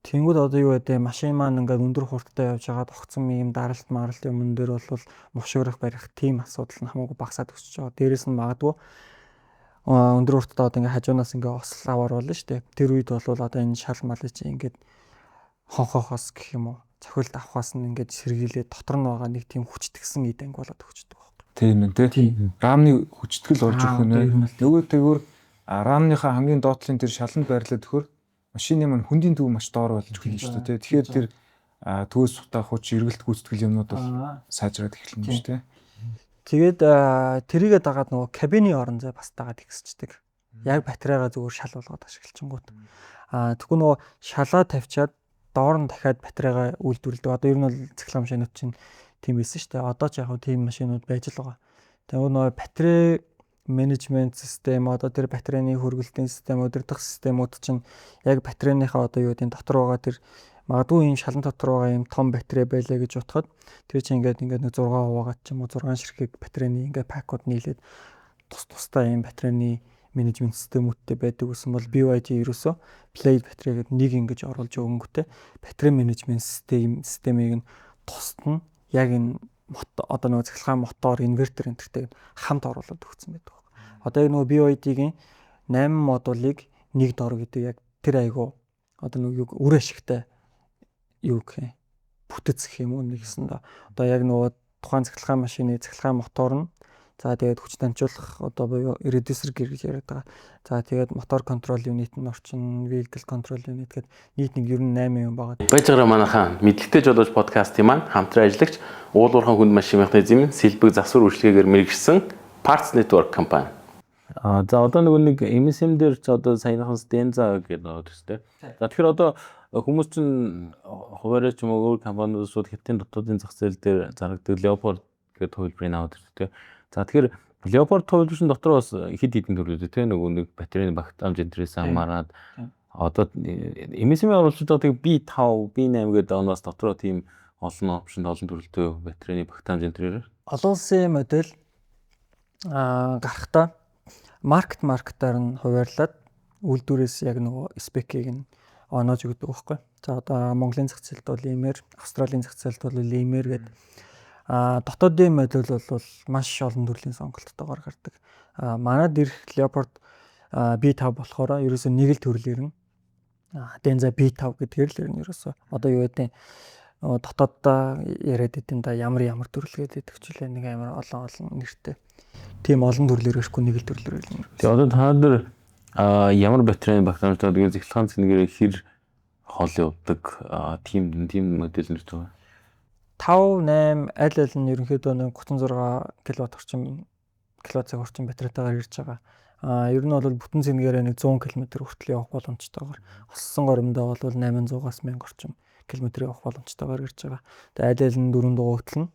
Тэнгүүд одоо юу гэдэг машин маань ингээд өндөр хурдтай явж байгаа тогтсон юм даралт юм дээр бол мушгирах барих тийм асуудал нь хамаагүй багасаад өсөж байгаа. Дээрээс нь магадгүй өндөр урттай одоо ингээ хажуунаас ингээ осол аваар болно шүү дээ. Тэр үед бол одоо энэ шал малыг чи ингээд хонхоохоос гэх юм уу цохилт авахаас нь ингээд сэргийлээ дотор нь байгаа нэг тийм хүчтгсэн эд анги болоод өгчдөг байхгүй. Тийм ээ тий. Рамны хүчтгэл орж ирэх нь нөгөө тэгвэр рамныхаа хамгийн доотлын тэр шаланд байрлаад өгөхөр машины маань хөндийн төв маш доор болж эхэлнэ шүү дээ. Тэгэхээр тэр төөс сутаа хуч эргэлт гүйцэтгэл юмнууд бол сайжраад эхэлнэ шүү дээ. Тэгээд тэрийгээ дагаад нөгөө кабины орон зай бас дагаад ихсчдэг. Яг батарейгаа зүгээр шал болгоод ашиглачингууд. Тэгвэл нөгөө шалаа тавьчаад доор нь дахиад батарейгаа үйлдвэрлэдэг. Одоо ер нь бол цэглэн машинууд чинь тийм байсан шүү дээ. Одоо ч яг тийм машинууд байж л байгаа. Тэгээд нөгөө батарей менежмент систем, одоо тэр батарейны хөргөлтийн систем, удирдах системүүд чинь яг батарейныхаа одоо юу гэдэг дотор байгаа тэр магадгүй ийм шалан дотор байгаа ийм том батарей байлаа гэж бодоход тэр чинь ингээд нэг 6 хуваагаад ч юм уу 6 ширхэг батарейны ингээд пакууд нийлээд тусдаа ийм батарейны менежмент системүүдтэй байдаг гэсэн бол BYD ерөөсөө Play батарей гэдэг нэг ингэж оруулж өгөнгөтэй батарей менежмент системийг нь тусад нь яг энэ одоо нөгөө цахилгаан мотор, инвертер энтертэй хамт оруулаад өгсөн байдаг. Одоо яг нөгөө BYD-гийн 8 модулыг нэг дор гэдэг яг тэр айгу одоо нөгөө үр ашигтай юу гэх бүтэц гэх юм уу нэгсэн да. Одоо яг нөгөө тухайн цахилгаан машины цахилгаан мотор нь за тэгээд хүч дамжуулах одоо буюу reducer gear гэж яриад байгаа. За тэгээд мотор контрол юнит нь орчин, vehicle control unit гэдэг нийт нэг ер нь 8 юм байгаа. Баяжгараа манайхаа мэдлэгтэй жолооч подкастын маань хамтран ажиллагч уулуурхан хүнд машин механизмын сэлбэг засвар үйлчлэгээр мэргэжсэн Parts Network компани. За одоо нэг MSM дээр ч одоо саяхан Stenza гэдэг төстэй. За тэгэхээр одоо хүмүүс чинь хуваарь ч юм уу өөр компаниуд шууд хятадын дотоодын зах зээл дээр зарагддаг Leopard гэдэг хувилбарыг аваад ирдэг. За тэгэхээр Leopard хувилбарын дотор бас хэд хэдэн төрлөөд тийм нөгөө нэг батарейны багт амж энтрээс хамаарад одоо MSM-ийн оруулж байгаа B5, B8 гэдэг оноос дотроо тийм олон опшнд олон төрөлтэй батарейны багт амж энтрээр олон улсын модель гарахдаа маркетаар нь хуваарлаад үйлдвэрээс яг нөгөө спекийг нь оноож өгдөг байхгүй. За одоо Монголын зах зээлд бол иймэр, Австралийн зах зээлд бол иймэр гэдэг. Дотоодын модель бол маш олон төрлийн сонголттойгоор гардаг. Манайд ирэх Leopard B5 болохоор ерөөсөө нэг л төрлөөр нь Denza B5 гэдгээр л ерөөсөө одоо юу гэдэг дотооддоо яриад идэв да ямар төрлөгээд идэх ч үлээ нэг амар олон нэртэй. Тийм олон төрлөөр ирэхгүй нэг л төрлөөр л. Тэгээ одоо та нар ямар батарейны багт амжтай тэгээд цэглэхэн цэнгээр хэр хол явдаг тийм модель нэртэй байна. 5, 8 аль нь ерөнхийдөө 36 кВт орчим батарейтайгаар ирж байгаа. Ер нь бол бүтэн цэнгээрээ 100 км хүртэл явах боломжтойгоор олсон горимдоо бол 800-аас 1000 орчим км явах боломжтойгоор ирж байгаа. Тэгээ аль нь 4 дугаар хөтлөн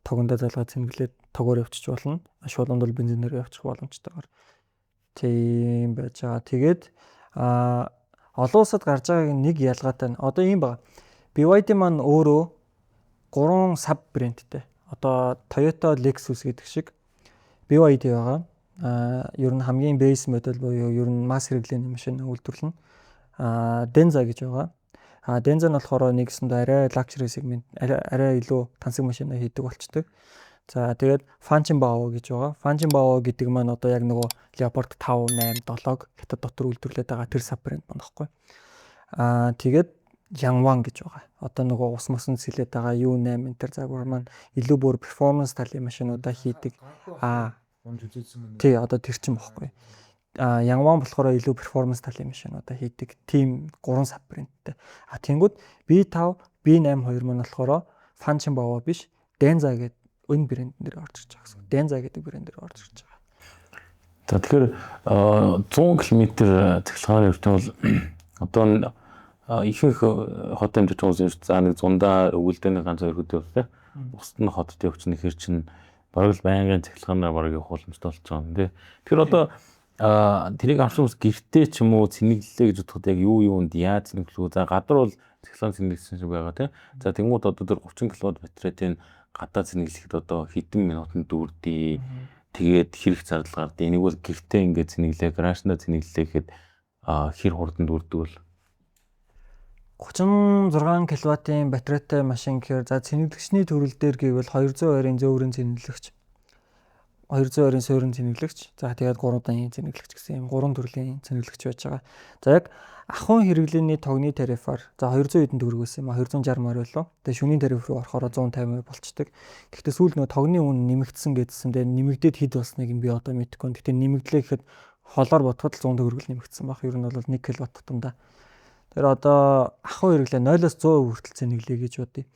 тогондоо залгаад цэнгэлээд тогоор явчих болно. Шуулунд бол бензинээр явчих боломжтойгоор тийм байж байгаа. Тэгээд олон улсад гарч байгааг нэг ялгаатай нь одоо ийм байна. BYD маань өөрөө 3 саб брэндтэй. Одоо Toyota, Lexus гэдэг шиг BYD байгаа. Ер нь хамгийн бейс модель буюу ер нь масс хэрэглээний машин үйлдвэрлэн. Denza гэж байгаа. Denza нь болохоор нэгсэндээ арай luxury segment, арай илүү тансаг машина хийдэг болчтой. За тэгээд Fanchonbao гэж байгаа. Fanchonbao гэдэг маань одоо яг нөгөө Leopard 5, 8, 7-г хятад дотор үйлдвэрлээд байгаа тэр саб брэнд байна байхгүй. Тэгээд Yangwang гэж байгаа. Одоо нөгөө ус мосон сэлээд байгаа U8 энэ төр загвар маань илүү бүр performance талын машинуудаа хийдэг. Тий одоо тэр чинь бохгүй. Yangwang болохоор илүү performance талын машинуудаа хийдэг. Тим 3 саб брэндтэй. Тэнгүүд B5, B8 хоёр маань болохоор Fanchonbao биш, Denza гэдэг энэ брэнд дээр орж ирж байгаа гэсэн. Denza гэдэг брэнд дээр орж ирж байгаа. За тэгэхээр 100 км цэглэгээр явтал бол одоо ихэнх хот амжилт хүмүүс за нэг зундаа өвөлдөөний ганц хоёр хөдөө явах тийм. Бусад нь хотод явж нэхэр чинь бараг л байнгын цэглэханаар бараг явах боломжтой болж байгаа юм тий. Тэгэхээр одоо тэрийг авсан хүмүүс гэртээ ч юм уу цэнэглэлээ гэж бодоход яг юунд яаж цэнэглэх вэ? За гадар бол цэглэн цэнэглэсэн шиг байгаа тий. За тэнгууд одоо тэр 30 кW батарейтэй гадаа цэнэглэхэд одоо хэдэн минутанд дүүрдээ тэгээд хэрэг зардлага гардыг. Энийг бол гэртээ ингээд цэнэглээ, гаражнда цэнэглээ гэхэд хэр хурдан дүүрдэг бол 36 кВт-ийн батарейтай машин гэхээр за цэнэглэгчний төрөл дээр гэвэл 220-ын зөөврийн цэнэглэгч 220-ын суурин цэнэглэгч, за тэгээд 3 дангийн цэнэглэгч гэсэн юм 3 төрлийн цэнэглэгч байж байгаа. За яг ахуйн хэрэглээний тогны тарифаар за 200 хэдэн төгрөг байсан юм а 260 морь болов. Тэгээд шөнийн тариф руу орохоор 150 болцдог. Гэхдээ сүүл нөгөө тогны үн нэмэгдсэн гэдсэн. Тэгээд нэмэгдээд хэд болсныг би одоо мэдэхгүй. Гэхдээ нэмэгдлээ гэхэд холоор бодоход 100 төгрөг л нэмэгдсэн баг. Ер нь бол 1 кВт тутамдаа. Тэр одоо ахуйн хэрэглээ 0-100% хүртэл цэнэглэе гэж бодъё.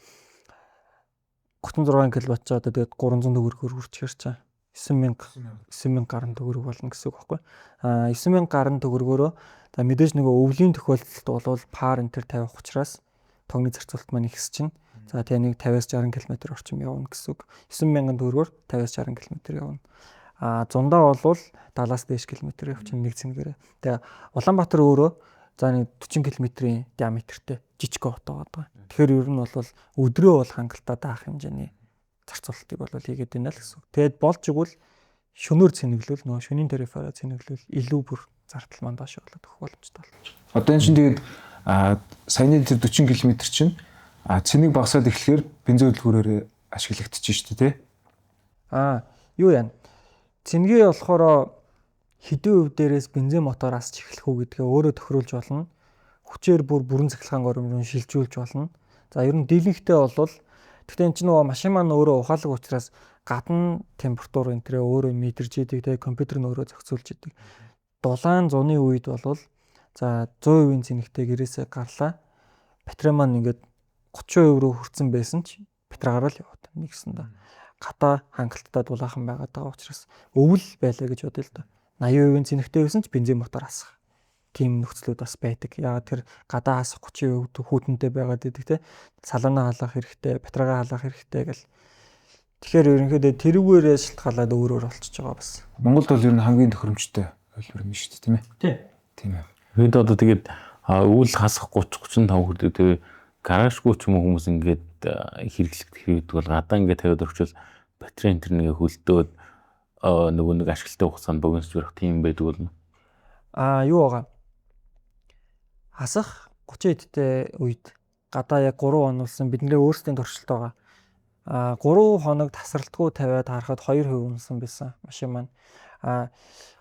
36 кВт ч одоо тэгээд 300 төгрөгөөр хүрчихэр чаа. 9000 гаруй төгрөг болно гэсэн үг байхгүй. 9000 гаруй төгрөгөөрөө за мэдээж нөгөө өвлийн тохиолдолд бол пар энэ төр тавих учраас тогны зарцуулалт маань ихс чинь. За тэгээ нэг 50-60 км орчим явна гэсэн үг. 9000 төгрөгөөр 50-60 км явна. Зундаа бол 70-аас дээш километр явчихна нэг цэнэгээрээ. Тэгээ Улаанбаатар өөрөө за нэг 40 км-ийн диаметртэй жижиг хотоо байгаа. Тэгэхээр ер нь бол өдрөө бол хангалттай даах хэмжээний зарцуулалтыг бол хийгээд байна л гэсэн. Тэгэд болж игэл шөнөөр цэнэглүүл нөгөө шөнийн тарифаараа цэнэглүүл илүү бүр зардал маань доош болоод өгөх боломжтой болж байна. Одоо энэ чинь тэгээд саяны тэр 40 км чинь цэнийг багасаад эхлэхээр бензин хөдөлгөөрөөр ашиглагдчих шүү дээ, тий? Юу яа. Цэнгээ болохоор хэдэн хувь дээрээс бензин мотороос ч эхлэх үү гэдгээ өөрөө тохируулж болно. Хүчээр бүрэн цахилгаан горимрын шилжүүлж болно. За ер нь дийлэнхтэй болвол гэхдээ энэ чинь нөгөө машин маань өөрөө ухаалаг учраас гадна температур энтрээ өөрөө мэдэрч идэг, тэгээ компьютер нь өөрөө зохицуулж идэг. Дулаан зуны үед болвол за 100% цэнэгтэй гэрээсээ гарлаа. Батарей маань ингээд 30% руу хүрсэн байсан ч батарейгаар л яваад нэгсэндээ. Гадаа хангалттай дулаахан байгаад байгаа учраас өвөл байлаа гэж бодъё л да. 80% цэнэгтэй байсан ч бензин мотор асах. Тийм нөхцлүүд бас байдаг. Яагаад тэр гадаа асах 30% хүүтэнтэй байгаад идэг те. Салаанаа халаах хэрэгтэй, батарейгаа халаах хэрэгтэй гэл. Тэгэхээр ерөнхийдөө тэрүүгээрээ шалтгаалаад өөрөөр болчихж байгаа бас. Монголд бол ер нь хамгийн тохиромжтой хөлбөр юм шүү дээ, тийм ээ. Тийм ээ. Хэд одоо тэгээд өвөл хасах 30-35 хүрдэг тэгээ гаражгүй ч юм уу хүмүүс ингээд хэрэглэх хэрэгтэй бол гадаа ингээд тавиад өрчвөл батарей энэ нэг хөлдөөд нөгөө нэг ашиглалтаа хугацаанд богиноч барах тийм байдаг болно. Юу байгаа. Хасах 30 эдтэй үед гадаа яг 3 хоног болсон бидний өөрсдийн туршилт байгаа. 3 хоног тасралтгүй тавиад харахад 2% унсан байсан машин маань.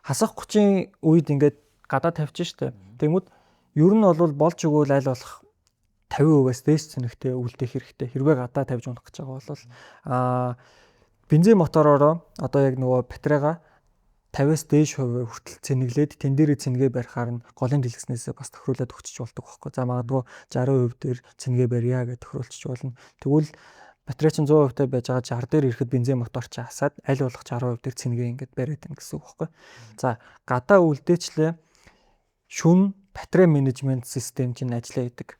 Хасах 30-ийн үед ингээд гадаа тавьчих штэ. Тэгмүүд ер нь бол болж өгвөл аль болох 50%-аас дээш цэнэгтэй үлдэх хэрэгтэй. Хэрвээ гадаа тавьж унах гэж байгаа бол бензин мотороор одоо яг нөгөө батарейгаа 50-аас дээш хувь хүртэл цэнэглээд тэн дээрээ цэнгээ барихаар нь голын дэлгэснээсээ бас тохируулаад өгчөж болдог байхгүй. За магадгүй 60% дээр цэнгээ барья гэж тохируулчих болно. Тэгвэл батарей чинь 100% таа байж байгаа 60 дээр ирэхэд бензин мотор ч хасаад аль болох 60% дээр цэнгээ ингээд бариад байна гэсэн үг байхгүй. За гадаа үлдээчлээ шүн батарей менежмент систем чинь ажиллаа идэг.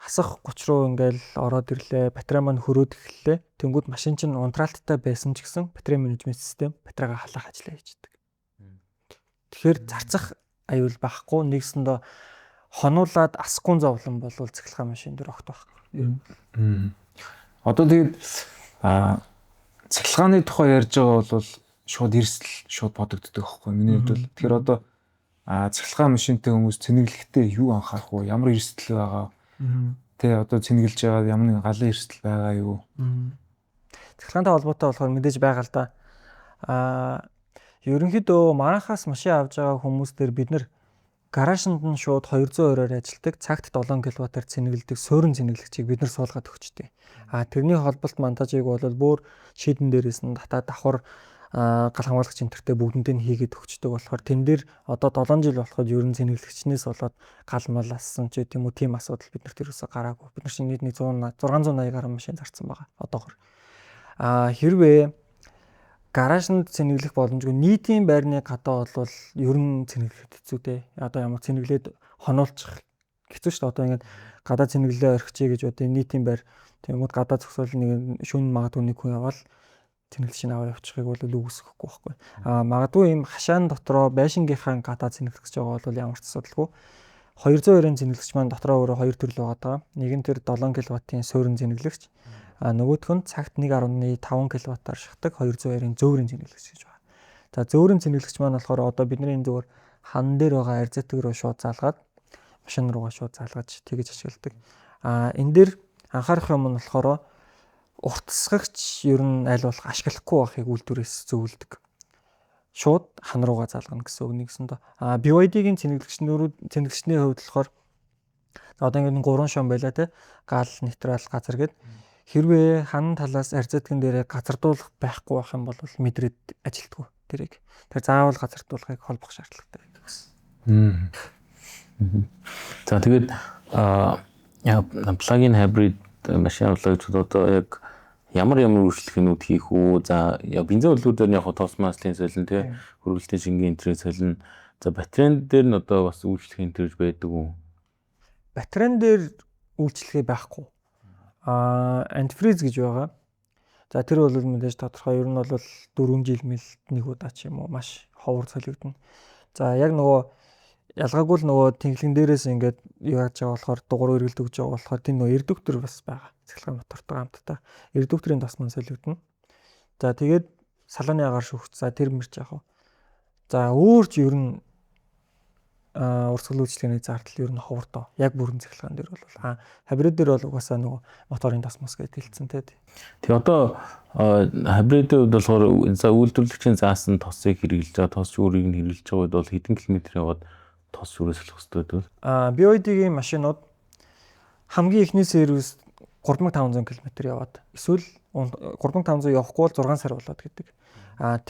Хасах 30 руу ингээл ороод ирлээ. Батарей маань хөрөөд эхэллээ. Тэнгүүд машин чинь унтраалттай байсан ч гэсэн батарей менежмент систем батарейгаа халаах ажиллаа хийж идэг. Тэгэхээр зарцах аюул байхгүй. Нэгсэндээ хонуулаад асгүй зовлон болвол цахилгаан машин дээр огт байхгүй. Одоо тэгээд цахилгааны тухай ярьж байгаа бол шууд эрсдэл шууд бодогддог байхгүй миний хувьд бол. Тэгэхээр одоо цахилгаан машинтай хүмүүс цэнэглэхдээ юу анхаарах вэ? Ямар эрсдэл байгаа? Тэ одоо цэнгэлж байгаа ямар нэгэн галын эрсдэл байгаа юу? Цахилгаантай холбоотой болохоор мэдээж байгаа л да. Ерөнхийдөө манахаас машин авж байгаа хүмүүс дээр бид нэр гаражинд нь шууд 220-оор ажилладаг цагт 7 кВт-аар цэнгэлдэг суурин цэнгэлэгчийг бид нар суулгаад өгчтэй. Тэрний холболт монтажийг бол бүр шийдэн дээрээс нь татаад давхар гал хамгаалагч энтертэй бүгдэндээ нь хийгээд өгчдөг болохоор тэн дээр одоо 7 жил болоход ерөн цэнгэлэгчнээс болоод гал мал ассан ч тийм үү тийм асуудал бид нарт ерөөсө гараагүй. Бид нар чинь нийт 680 гаруй машин зарцсан байгаа одоогор. Хэрвээ гаражинд цэнэглэх боломжгүй нийтийн байрны гадаа бол ерөн цэнэглэхэд хэцүү дээ. Одоо ямар цэнэглээд хонуулчих хэцүү шүү дээ. Одоо ингээд гадаа цэнэглээ орхичих гэж одоо нийтийн байр тэгмүүд гадаа зогсоол нэг шүн магадгүй нэг хүн явал цэнэглэгчийн аваа явчихыг бол үгүйсэхгүй байхгүй. Магадгүй ийм хашаан дотроо байшингийнхаа гадаа цэнэглэж байгаа бол ямар ч асуудалгүй. 220-ын цэнэглэгч маань дотроо өөрөө хоёр төрөл байгаа. Нэг нь тэр 7 кВт-ийн суурин цэнэглэгч. Нөгөөх нь цагт 1.5 кВт-аар шахдаг 220-ын зөөврийн цэнэглэгч гэж байна. За зөөврийн цэнэглэгч маань болохоор одоо бидний энэ зүгээр хан дээр байгаа арзатэг руу шууд заалгаад машин руугаа шууд заалгаж тэгж ашигладаг. Энэ дээр анхаарах юм нь болохоор уртасгагч ер нь аль болох ашиглахгүй байхыг үйлдвэрээс зөвлөдөг. Шууд хан руугаа залгана гэсэн үг нэгсэн доо. BYD-гийн цэнэглэгчний хувьд болохоор одоо ингээд 3 шон байла те. Гал, нейтрал, газар гэд хэрвээ хан талаас арзатгэн дээрээ газардуулах байхгүй байх юм бол мэдрээд ажилтгүй тэрийг. Тэр заавал газардуулахыг холбох шаардлагатай байдаг гэсэн. За тэгээд плагин хибрид машин авлага гэж одоо яг ямар үйлчлэгнүүд хийх үү? За бензин үлгэр дээр нь яг тоосмаслын солин тий хөргөлтийн шингийн интернет солин. За батарейн дээр нь одоо бас үйлчлэг интерж байдаг уу? Батарейн дээр үйлчлэгээ байхгүй. Антифриз гэж байгаа. За тэр бол мэдээж тодорхой ер нь бол 4 жил мэлд нэг удаа ч юм уу маш ховор солигдно. За яг нөгөө ялгаагүй л нөгөө тэнхлэн дээрээс ингээд юу яаж байгаа болохоор дугуй эргэлт өгж байгаа болохоор тийм нөгөө редуктор бас байгаа. Цэглэгээ мотортой хамтдаа редукторын тас маань солигдно. За тэгээд салааны агаар шүүгч. За тэр мэрч яах вэ? За өөр ч ер нь урсгал үйлчлэгээний зардал ер нь ховор доо. Яг бүрэн цэглэгаан дээр бол хибрид дээр бол угаасаа нөгөө моторын тас мас гэж хэлсэн тий. Тэгээ одоо хибридд болохоор за үйлдвэрлэгчийн заасан тосыг хэрэглэж байгаа, тос шүүрийг нь хэрэглэж байгаа бол хэдэн километр яваад тос шүүрээс солих хэрэгтэй бол BYD-гийн машинууд хамгийн ихний сервис 3500 км яваад эсвэл 3500 явахгүй бол 6 сар болоод гэдэг.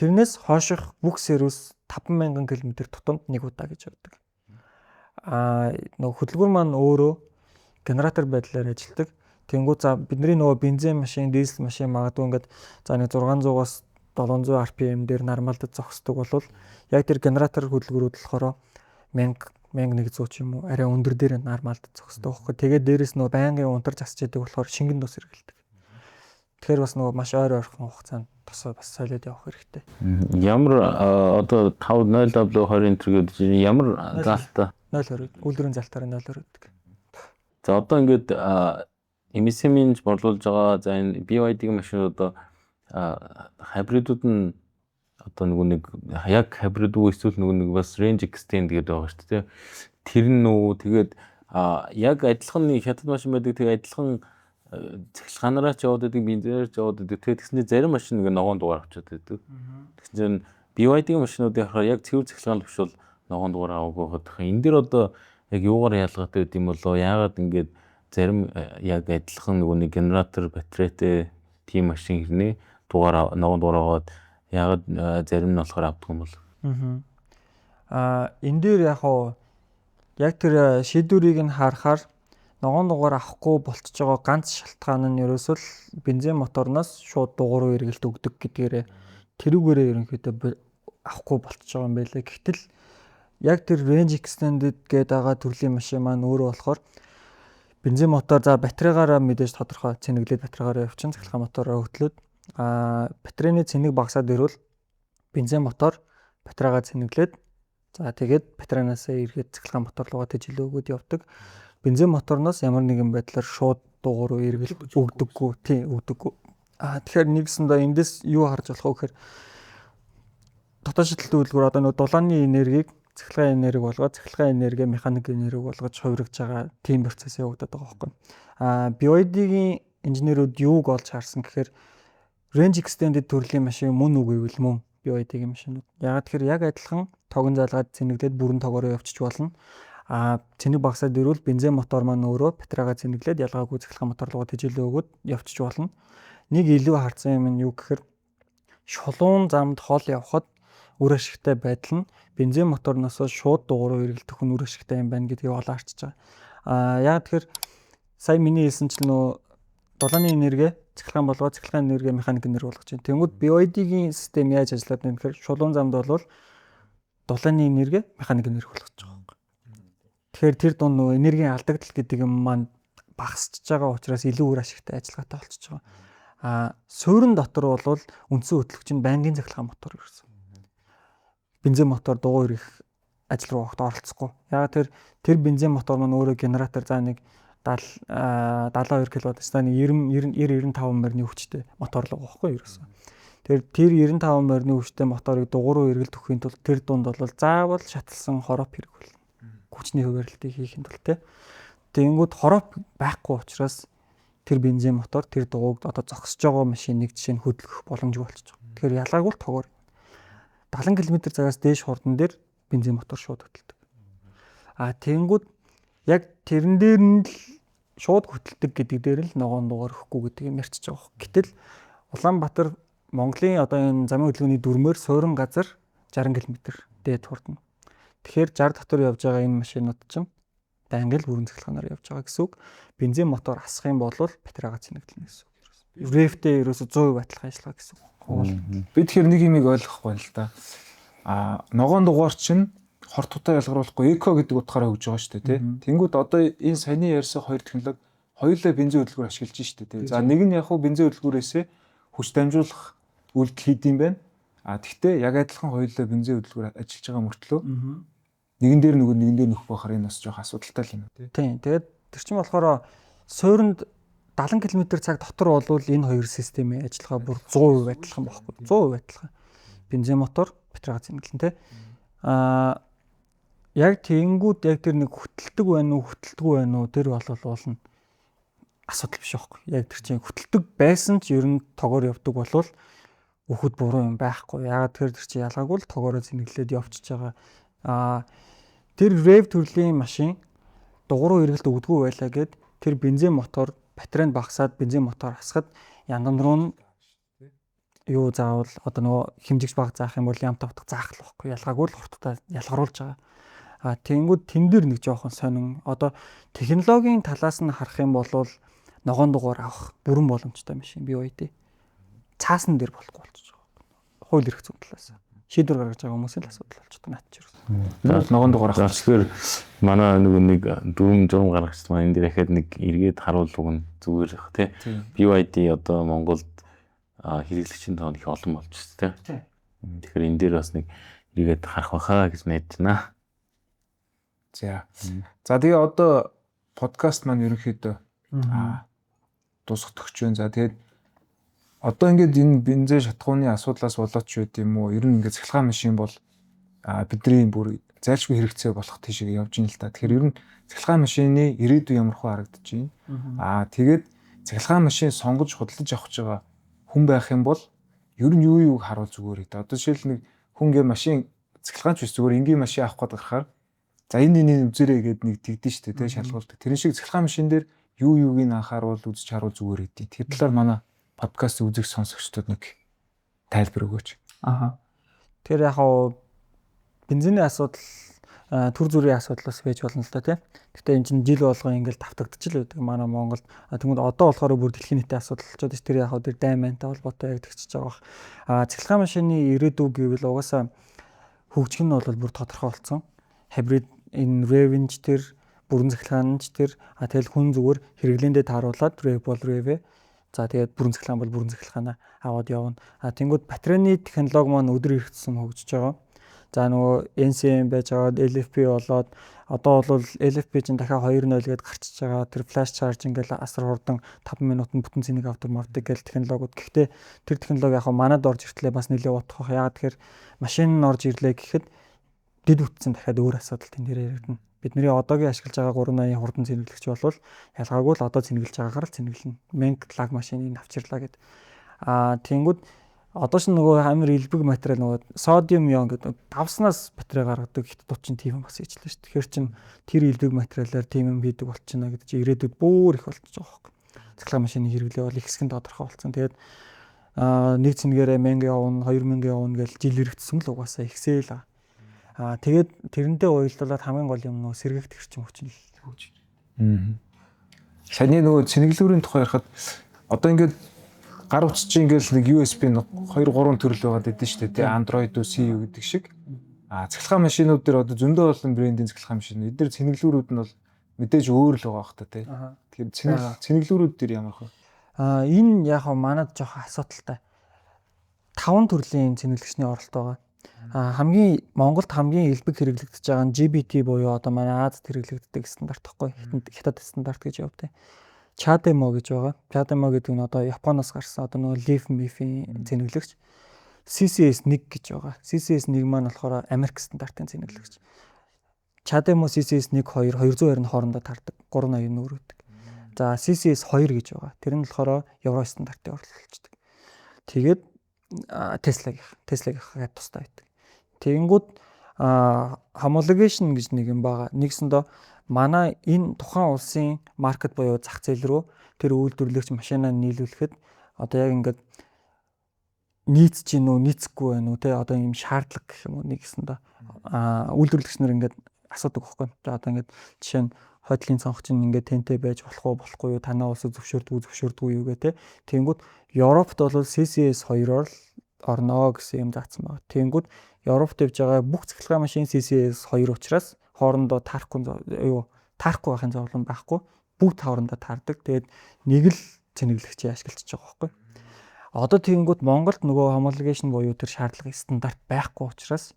Тэрнээс хойших бүх сервис 5000 км тутамд нэг удаа гэж явдаг. Нөгөө хөдөлгүүр маань өөрөө генератор байдлаар ажилладаг. Тэнгүү за бидний нөгөө бензин машин, дизель машин магадгүй ингээд за нэг 600-аас 700 RPM дээр нормалдад зогсдог бол яг тэр генератор хөдөлгөөрүүд болохоор 1100 ч юм уу арай өндөр дээр нормалдад зогсдог байхгүй. Тэгээд дээрэс нөгөө байнгын унтар засч яадаг болохоор шингэн тос хэрэгэлдэг. Тэгэхээр бас нөгөө маш ойрхон хугацаанд тосоо бас солиод явах хэрэгтэй. Ямар одоо 5.0W20 гэдэг ямар заалтаа 0.20 үйлдвэрийн залтаар 0.20 гэдэг. За одоо ингээд эмисэмийн борлуулж байгаа за энэ BYD-гийн машин одоо хибридүүд нь одоо нэг яг хибрид үү эсвэл нэг бас range extend гэдэг байгаа шүү дээ. Тэр нь үү тэгээд яг адилхан хятад машин байдаг тэгээд адилхан цэглэгаанаараа ч яваад байдаг, бензинээр ч яваад байдаг. Тэгээд тэгснээр зарим машин нэг ногоон дугаар авчиад байдаг. Тэгснээр BYD-гийн машинуудын харахаар яг цэвэр цэглэгаан л биш бол ногоон дугаар аваагүй байгаа. Энэ дээр одоо яг юугаар ялгаатай гэдэм болоо яагаад ингэж зарим яг адилхан нэг генератор батарейтэй тийм машин хэрнээ дугаар ногоон дугаар аваад яагаад зарим нь болохоор авдаг юм бол. Энэ дээр яг тэр шийдвэрийг нь харахаар ногоон дугаар авахгүй болчихж байгаа ганц шалтгаан нь ерөөсөө л бензин моторноос шууд дугаар руу эргэлт өгдөг гэдгээрээ тэрүүгээрээ ерөнхийдөө авахгүй болчихж байгаа юм байлээ. Гэтэл яг тэр range extended гэдэг байгаа төрлийн машин маань өөрөө болохоор бензин мотор за батарейгаараа мэдээж тодорхой цэнэглээд батарейгаараа явчихсан цэглэгаан мотороо хөтлөөд батарейны цэнийг багасаад ирвэл бензин мотор батарейгаа цэнэглээд за тэгээд батарейнаас эргээд цэглэгаан мотор руугаа тэжил өгөөд явдаг. Бензин моторноос ямар нэгэн байдлаар шууд дугаар руу эргэлт өгдөггүй тий өгдөггүй. Тэгэхээр нэгсэндээ эндээс юу харж болох вэ гэхээр дотоод шилжилтийн үйлдвэр одоо нэг дулааны энергийг цэглэгаан энерги болгоод цэглэгаан энерги механик энерги болгож хувиргаж байгаа тийм процесс явагдаад байгаа байхгүй. BYD-гийн инженерүүд юуг олж харсан гэхээр range extended төрлийн машин мөн үгүй гэвэл мөн BYD-гийн машинууд. Ягаад тэгэхээр яг адилхан тогон залгаад цэнэглээд бүрэн тогоороо явчих болно. Цэнийг багасаад ирвэл бензин мотор маань өөрөө батарейгаа цэнэглээд ялгаагүй цэглэгаан мотор руу тэжээлээ өгөөд явчих болно. Нэг илүү харсан юм нь юу гэхээр шулуун замд хол явхад үр ашигтай байдал нь бензин моторноос шууд дугаар руу эргэлдэх нь үр ашигтай юм байна гэдгийг олоо харчиж байгаа. Яг тэгэхээр сая миний хэлсэнчлэн нөө дулааны энерги цэглэгаан болгоод цэглэгаан энерги механик энерги болгож байна. Тэнгүүд BYD-гийн систем яаж ажиллаад байна гэхээр шулуун замд бол дулааны энерги механик энерги болгож байгаа. Тэгэхээр тэр дунд нөө энергийн алдагдал гэдэг юм маань багасч байгаа учраас илүү үр ашигтай ажиллагаатай болчихж байгаа. Суурин дотор бол үндсэн хөтлөгч нь байнгын цэглэгаан мотор гэсэн. Бензин мотор дугуй ирэх ажил руу оролцохгүй. Яг тэр бензин мотор маань өөрөө генератор за нэг 72 кВт ста нэг 90-95 морины хүчтэй мотор л байгаа байхгүй юу ерөөсөө. Тэр 95 морины хүчтэй моторыг дугуй руу эргэлт өгөхийн тулд тэр дунд бол заавал шаталсан хороп хэрэг болно. Хүчний хуваарлтыг хийхэд бол тэ. Тэнгүүд хороп байхгүй учраас тэр бензин мотор тэр дугуйг одоо зогсож байгаа машиныг жишээ нь хөдөлгөх боломжгүй болчихж байгаа. Тэгэхээр ялгаагүй л тогоор 70 км цагаас дээш хурдан дээр бензин мотор шууд хөдөлдөг. Тэгэнгүүт яг тэрэн дээр нь л шууд хөдөлдөг гэдэг дээр л ногоон дугаар өгөхгүй гэдэг юм ярьчих жоох. Гэтэл Улаанбаатар Монголын одоо энэ замын хөдөлгөөний дүрмээр суурин газар 60 км дээд хурдан. Тэгэхээр 60 дотор явж байгаа энэ машинууд чинь байнга л бүрэн цахилгаанаар явж байгаа гэсэн үг. Бензин мотор асах юм бол батарейгаа цэнэглэнэ гэсэн үг. Рефтэй ерөөсө 100% адилхан ажиллагаа гэсэн үг. Би тэгэхээр нэг юмыг ойлгохгүй байна л да. Ногоон дугаар чинь хортуудаа ялгаруулахгүй эко гэдэг утгаараа өгж байгаа шүү дээ, тий. Тэнгүүд одоо энэ саяны ярьсан хоёр технологи хоёулаа бензин хөдөлгөөр ашиглаж штэ, тий. За нэг нь яг хуу бензин хөдөлгөөрөөсөө хүч дамжуулах үйлдэл хийдэм байх. Тэгтээ яг адилхан хоёулаа бензин хөдөлгөөр ажиллаж байгаа мөртлөө нэгэн дээр нөхөх байхаар энэ бас жоох асуудалтай л юм тий. Тийм. Тэгээд тэр чинь болохоор суурьнд 70 км/цаг дотор болвол энэ хоёр системийн ажиллагаа бүр 100% адилхан байхгүй. 100% адилхан. Бензин мотор батарейгаа цэнгэлэн тий. Яг тэгэнгүүт яг тэр нэг хөтэлдэг байна уу, хөтэлдэггүй байна уу тэр болно. Асуудал биш байхгүй. Яг тэр чинь хөтэлдэг байсан ч ер нь тогоор явдаг болвол өөхөд буруу юм байхгүй. Ягаад тэр чинь ялгаагүй л тогоороо зинэглээд явчихж байгаа. Тэр REV төрлийн машин дугуйруу эргэлт өгдөггүй байлаа гэд тэр бензин мотор батарейнд багасаад бензин мотор хасахад яндан руу нь юу заавал одоо нөгөө хэмжигч баг заах юм бол ям тавтах заах л байхгүй. Ялгаагүй л хурдтай ялгаруулж байгаа. Тэгэнгүүт тэн дээр нэг жоохон сонин одоо технологийн талаас нь харах юм бол ногоон дугаар авах бүрэн боломжтой машин BYD. Цаасан дээр болохгүй болчихж байгаа. Хууль эрх зүйн талаас. Шийдвэр гаргаж байгаа хүмүүсийн л асуудал болчихдог наадч юу. Ногоон дугаар авах. Тэгэхээр манай нэг дүүм журам гаргагчд маань энэ дээр дахиад нэг эргээд харуулдаг нь зүгээр их тий. BYD одоо Монголд хэрэглэгчийн тоон их олон болж байна тий. Тэгэхээр энэ дээр бас нэг эргээд харах байхаа гэж найдаж байна. За тэгээ одоо подкаст маань ерөнхийдөө дуусах төгч байна. За тэгээд одоо ингээд энэ бензин шатхууны асуудлаас болоод ч байд юм уу? Ер нь ингээд цахилгаан машин бол бидний бүр зайлшгүй хэрэгцээ болох тийшээ явж ийн л та. Тэгэхээр ер нь цахилгаан машины ирээдүй ямар хөө харагдаж байна. Тэгээд цахилгаан машин сонгож худалдаж авах гэж байгаа хүн байх юм бол ер нь юу харуул зүгээр ээ. Одоо жишээл нэг хүн гээ машин цахилгаанч биш зүгээр энгийн машин авах гээд гарахаар за энэ үзэрэй гээд нэг тэгдэж штэ тий шалгуулдаг. Тэрэн шиг цахилгаан машин дээр юуг нь анхааруул үзэж харуул зүгээр ээ. Тэр талаар манай подкаст үзэх сонсогчдод нэг тайлбар өгөөч. Тэр яг бензиний асуудал төр зүрийн асуудлаас байж болно л да тий. Гэтэ энэ чинь жил болгоо ингээл давтагдчихл байдаг манай Монголд. Тэгмэд одоо болохоор бүр дэлхийн нийтийн асуудал болчиход ш. Тэр яг тэр даймантай холбоотой яг тэгчихэж байгаа. Цахилгаан машины ирээдүй гэвэл угаасаа хөгжих нь бол бүр тодорхой болсон. Хибрид энэ REV-ч тэр бүрэн цахилгаанч тэр тэгэл хүн зүгээр хэрэглээндээ тааруулаад REV бол REV. За тэгээд бүрэн цахилгаан бол бүрэн цахилгаанаа аваад явна. Тэнгүүд батарейны технологи маань өдөр ирэх тусам хөгжиж байгаа. За нөгөө NCM байж байгаа LFP болоод одоо бол LFP чинь дахиад 2.0 гээд гарчиж байгаа. Тэр флаш чарж ингээл асар хурдан 5 минутанд бүтэн цэнийг авдаг гэл технологиуд. Гэхдээ тэр технологи яг манад орж иртлээ бас нэлээд утгах. Яагаад тэгэхээр машин нь орж ирлээ гэхэд дэд үтсэн дахиад өөр асуудал тэн дээр яригдана. Бидний одоогийн ашиглаж байгаа 380 хурдан цэнэглэгч бол ялгаагүй л одоо цэнэглэж байгаагаар л цэнэглэнэ. Менг лаг машиныг авчирлаа гэд. Тэнгүүд одоо ч нөгөө амар илбэг материал нөгөө содиум ион гэдэг давснаас батарей гаргадаг хятадууд чинь тийм бас ижлээ шүү. Тэгэхээр чин тэр илбэг материалаар тийм юм хийдэг болчихно гэдэг чинь ирээдүйд бүр их болчих жоох. Цахилгаан машины хэрэглээ бол их хэсэг нь тодорхой болсон. Тэгээд нэг цэнэгээрээ 1000 явна, 2000 явна гэж жил хэрэгцсэн л угаасаа ихсээл. Тэгээд тэрнтэй уялдуулаад хамгийн гол юм нөгөө сэргийгт хэрчим хүчин л. Саяны нөгөө цэнэглүүрийн тухай ярихад одоо ингээд гар утас чинь ингээл нэг USB 2 3 төрөл байгаад байдаг шүү дээ тий. Android уу CU гэдэг шиг. Цахилгаан машинууд дээр одоо зөндөө олон брендийн цахилгаан машин. Эдгээр цэнэглүүрүүд нь бол мэдээж өөр л байгаа хта тий. Тэгэхээр цэнэглүүрүүд дээр ямар хөө? Энэ яг манад жоох асуудалтай. 5 төрлийн цэнэглэгчний оролт байгаа. Хамгийн Монголд хамгийн элбэг хэрэглэгдэж байгаа нь GBT буюу одоо манай Азад хэрэглэгддэг стандарт гэхгүй. Хятад стандарт гэж явдаг. CHAdeMO гэж байгаа. CHAdeMO гэдэг нь одоо Японоос гарсан одоо нөгөө LEAF-ийн цэнэглэгч. CCS1 гэж байгаа. CCS1 маань болохоор Америк стандартын цэнэглэгч. CHAdeMO CCS1 2 220-ны хоорондоо тардаг. 380 нүүр үүдэг. За CCS 2 гэж байгаа. Тэр нь болохоор евро стандартыг оруулчихдаг. Тэгээд Tesla-гийн тустай байдаг. Тэгэнгүүт homologation гэж нэг юм байгаа. Нэгсэндээ манай энэ тухайн улсын маркет буюу зах зээл рүү тэр үйлдвэрлэгч машинаа нийлүүлэхэд одоо яг ингээд нийцж гин үү, нийцэхгүй байна уу те одоо ийм шаардлага гэх юм уу нэгсэндээ үйлдвэрлэгч нар ингээд асуудаг байхгүй. За одоо ингээд жишээ нь хойдлын цонх чинь ингээд тэнтэй байж болохгүй юу, танаа улсыг зөвшөөрдгүй юу гэх те. Тэнгүүд Европт бол CCS 2-оор л орноо гэсэн юм заасан байна. Тэнгүүд Европт явж байгаа бүх цахилгаан машин CCS 2 учраас хоорондоо таарахгүй байхын зовлон байхгүй. Бүгд хоорондоо таардаг. Тэгээд нэг л цэнэглэгчийг ашиглаж байгаа байхгүй. Одоо тэгэнгүүт Монголд нөгөө homologation буюу тэр шаардлагын стандарт байхгүй учраас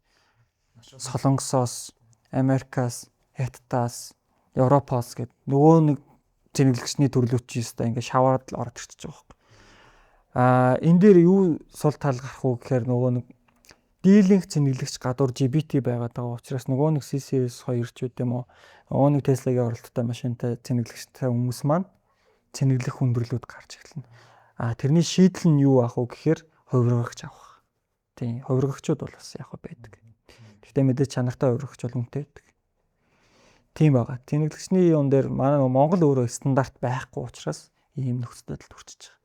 Солонгосоос, Америкаас, Хятадаас, Европоос гэдэг нөгөө нэг цэнэглэгчний төрлөөч юмстай ингээд шаваад л ороод ирчихэж байгаа байхгүй. Энэ дээр юу сул тал гарах уу гэхээр нөгөө нэг дийлэнх цэнэглэгч гадуур GBT байгаад байгаа учраас нөгөө нэг CCS 2 ч үт юм уу нөгөө нэг Tesla-гийн оролттой машинтай цэнэглэгчтэй хүмүүс маань цэнэглэх хүндрэлүүд гарч эхэлнэ. Тэрний шийдэл нь юу ах вэ гэхээр хувиргагч авах. Тийм, хувиргагчуд бол бас яг байдаг. Гэхдээ мэдээж чанартай хувиргагч бол үнэтэй байдаг. Тийм байгаа. Цэнэглэгчний юун дээр манай Монгол өөрөө стандарт байхгүй учраас ийм нөхцөлд хүрчихэж байгаа.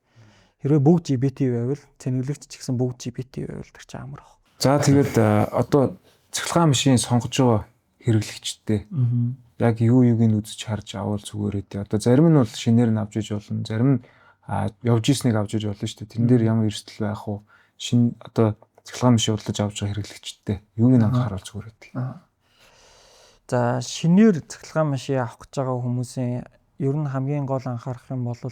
Хэрвээ бүгд GBT байвал цэнэглэгч ч гэсэн бүгд GBT байвал тэр чинь амар баг. За тэгээд одоо цахилгаан машин сонгож байгаа хэрэглэгчтэй яг юу юуг нь үзэж харж авал зүгээр ээ. Одоо зарим нь бол шинээр нь авч иж болно. Зарим нь явж ийснийг авч иж болно шүү дээ. Тэн дээр ямар эрсдэл байх уу? Шинэ одоо цахилгаан машин бодлож авч байгаа хэрэглэгчтэй юуг нь анхаарал зүгээр ээ. За шинээр цахилгаан машин авах гэж байгаа хүмүүсийн ер нь хамгийн гол анхаарах юм бол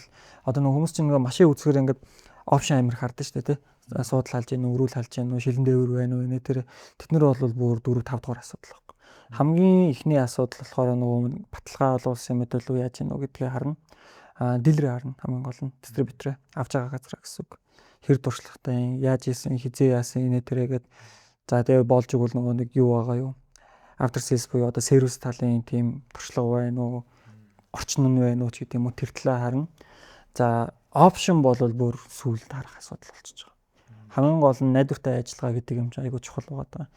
одоо нэг хүмүүс чинь нэг машин үзэхээр ингээд опшн амир хардаг шүү дээ тий. Суудл халж гин, өрүүл халж гин, шилэн дээвэр байна уу нэ тэр тэднэр бол бүр 4 5 дугаар асуудал байхгүй. Хамгийн ихний асуудал болохоор нөгөө баталгаа олуулсан мэдээлэл яаж гин үү гэдгийг харна. Дилерээ харна хамгийн гол нь дистрибьюторээ авч байгаа газар гэсэн үг. Хэр туршлагатай яаж ийсэн хизээ яасан нэ тэрэгээд за тэгээ болж игэл нөгөө нэг юу байгаа юу. After sales буюу одоо сервис талын тийм туршлага байна уу? Орчин нь байна уу ч гэдэг юм уу тэр талаа харна. За опшн бол бүр сүүлд харах асуудал болчихж байгаа. Хамгийн гол нь найдвартай ажиллагаа гэдэг юм чинь айгүй чухал байгаа.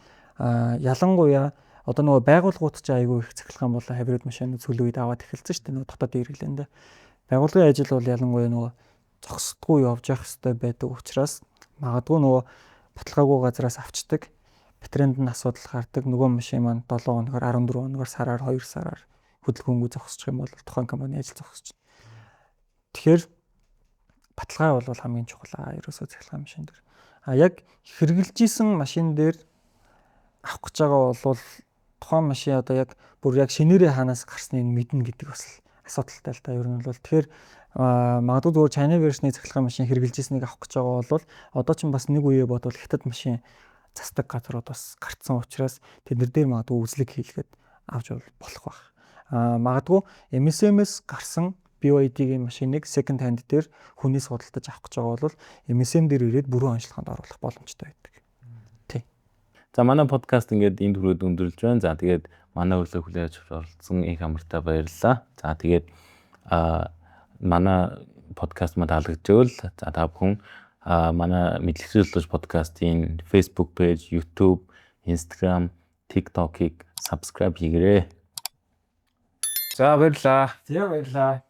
Ялангуяа одоо нөгөө байгууллагууд ч айгүй их цахилгаан болон хаврид машинууд сүүлийн үед аваад эхэлсэн шүү дээ нөгөө дотоод хэрэглээндээ. Байгууллагын ажил бол ялангуяа нөгөө зогсдгүй явж явах хэрэгтэй байдаг учраас магадгүй нөгөө баталгаагүй газраас авчдаг. Батаренд нь асуудал гардаг. Нөгөө машин маань 7 хоногор 14 хоногор сараар 2 сараар хөдөлгөөнгөө зогсчих юм бол тухайн компани ажил зогсож байна. Тэгэхээр баталгаа бол хамгийн чухал ерөөсөө цахилгаан машин дээр. Яг хэрэгжилж исэн машин дээр авах гэж байгаа бол тухайн машин одоо яг бүр яг шинээрээ ханаас гарсныг мэднэ гэдэг бас асуудалтай л та ер нь бол тэгэхээр магадгүй зөвхөн China version-ы цахилгаан машин хэрэгжилж ирснийг авах гэж байгаа бол одоо ч бас нэг үе бодвол хятад машин застаг газрууд бас гарцсан учраас тэднэр дээр магадгүй үзлэг хийлгээд авч болох байх. Магадгүй MSM-с гарсан BYD-гийн машиныг second hand дээр хүнээс худалдаж авах гэж байгаа бол MSM дээр ирээд бүрэн онцлогоонд оруулах боломжтой байдаг. Тий. За манай подкаст ингээд энэ түрүүд өндөрлж байна. За тэгээд манай өглөө хүлээж оролцсон их амартай баярлалаа. За тэгээд манай подкаст манд таалагдчихвал за та бүхэн манай мэдлэгчилж подкастын Facebook page, YouTube, Instagram, TikTok-ыг subscribe хийгээрэй. За баярлалаа. За баярлалаа.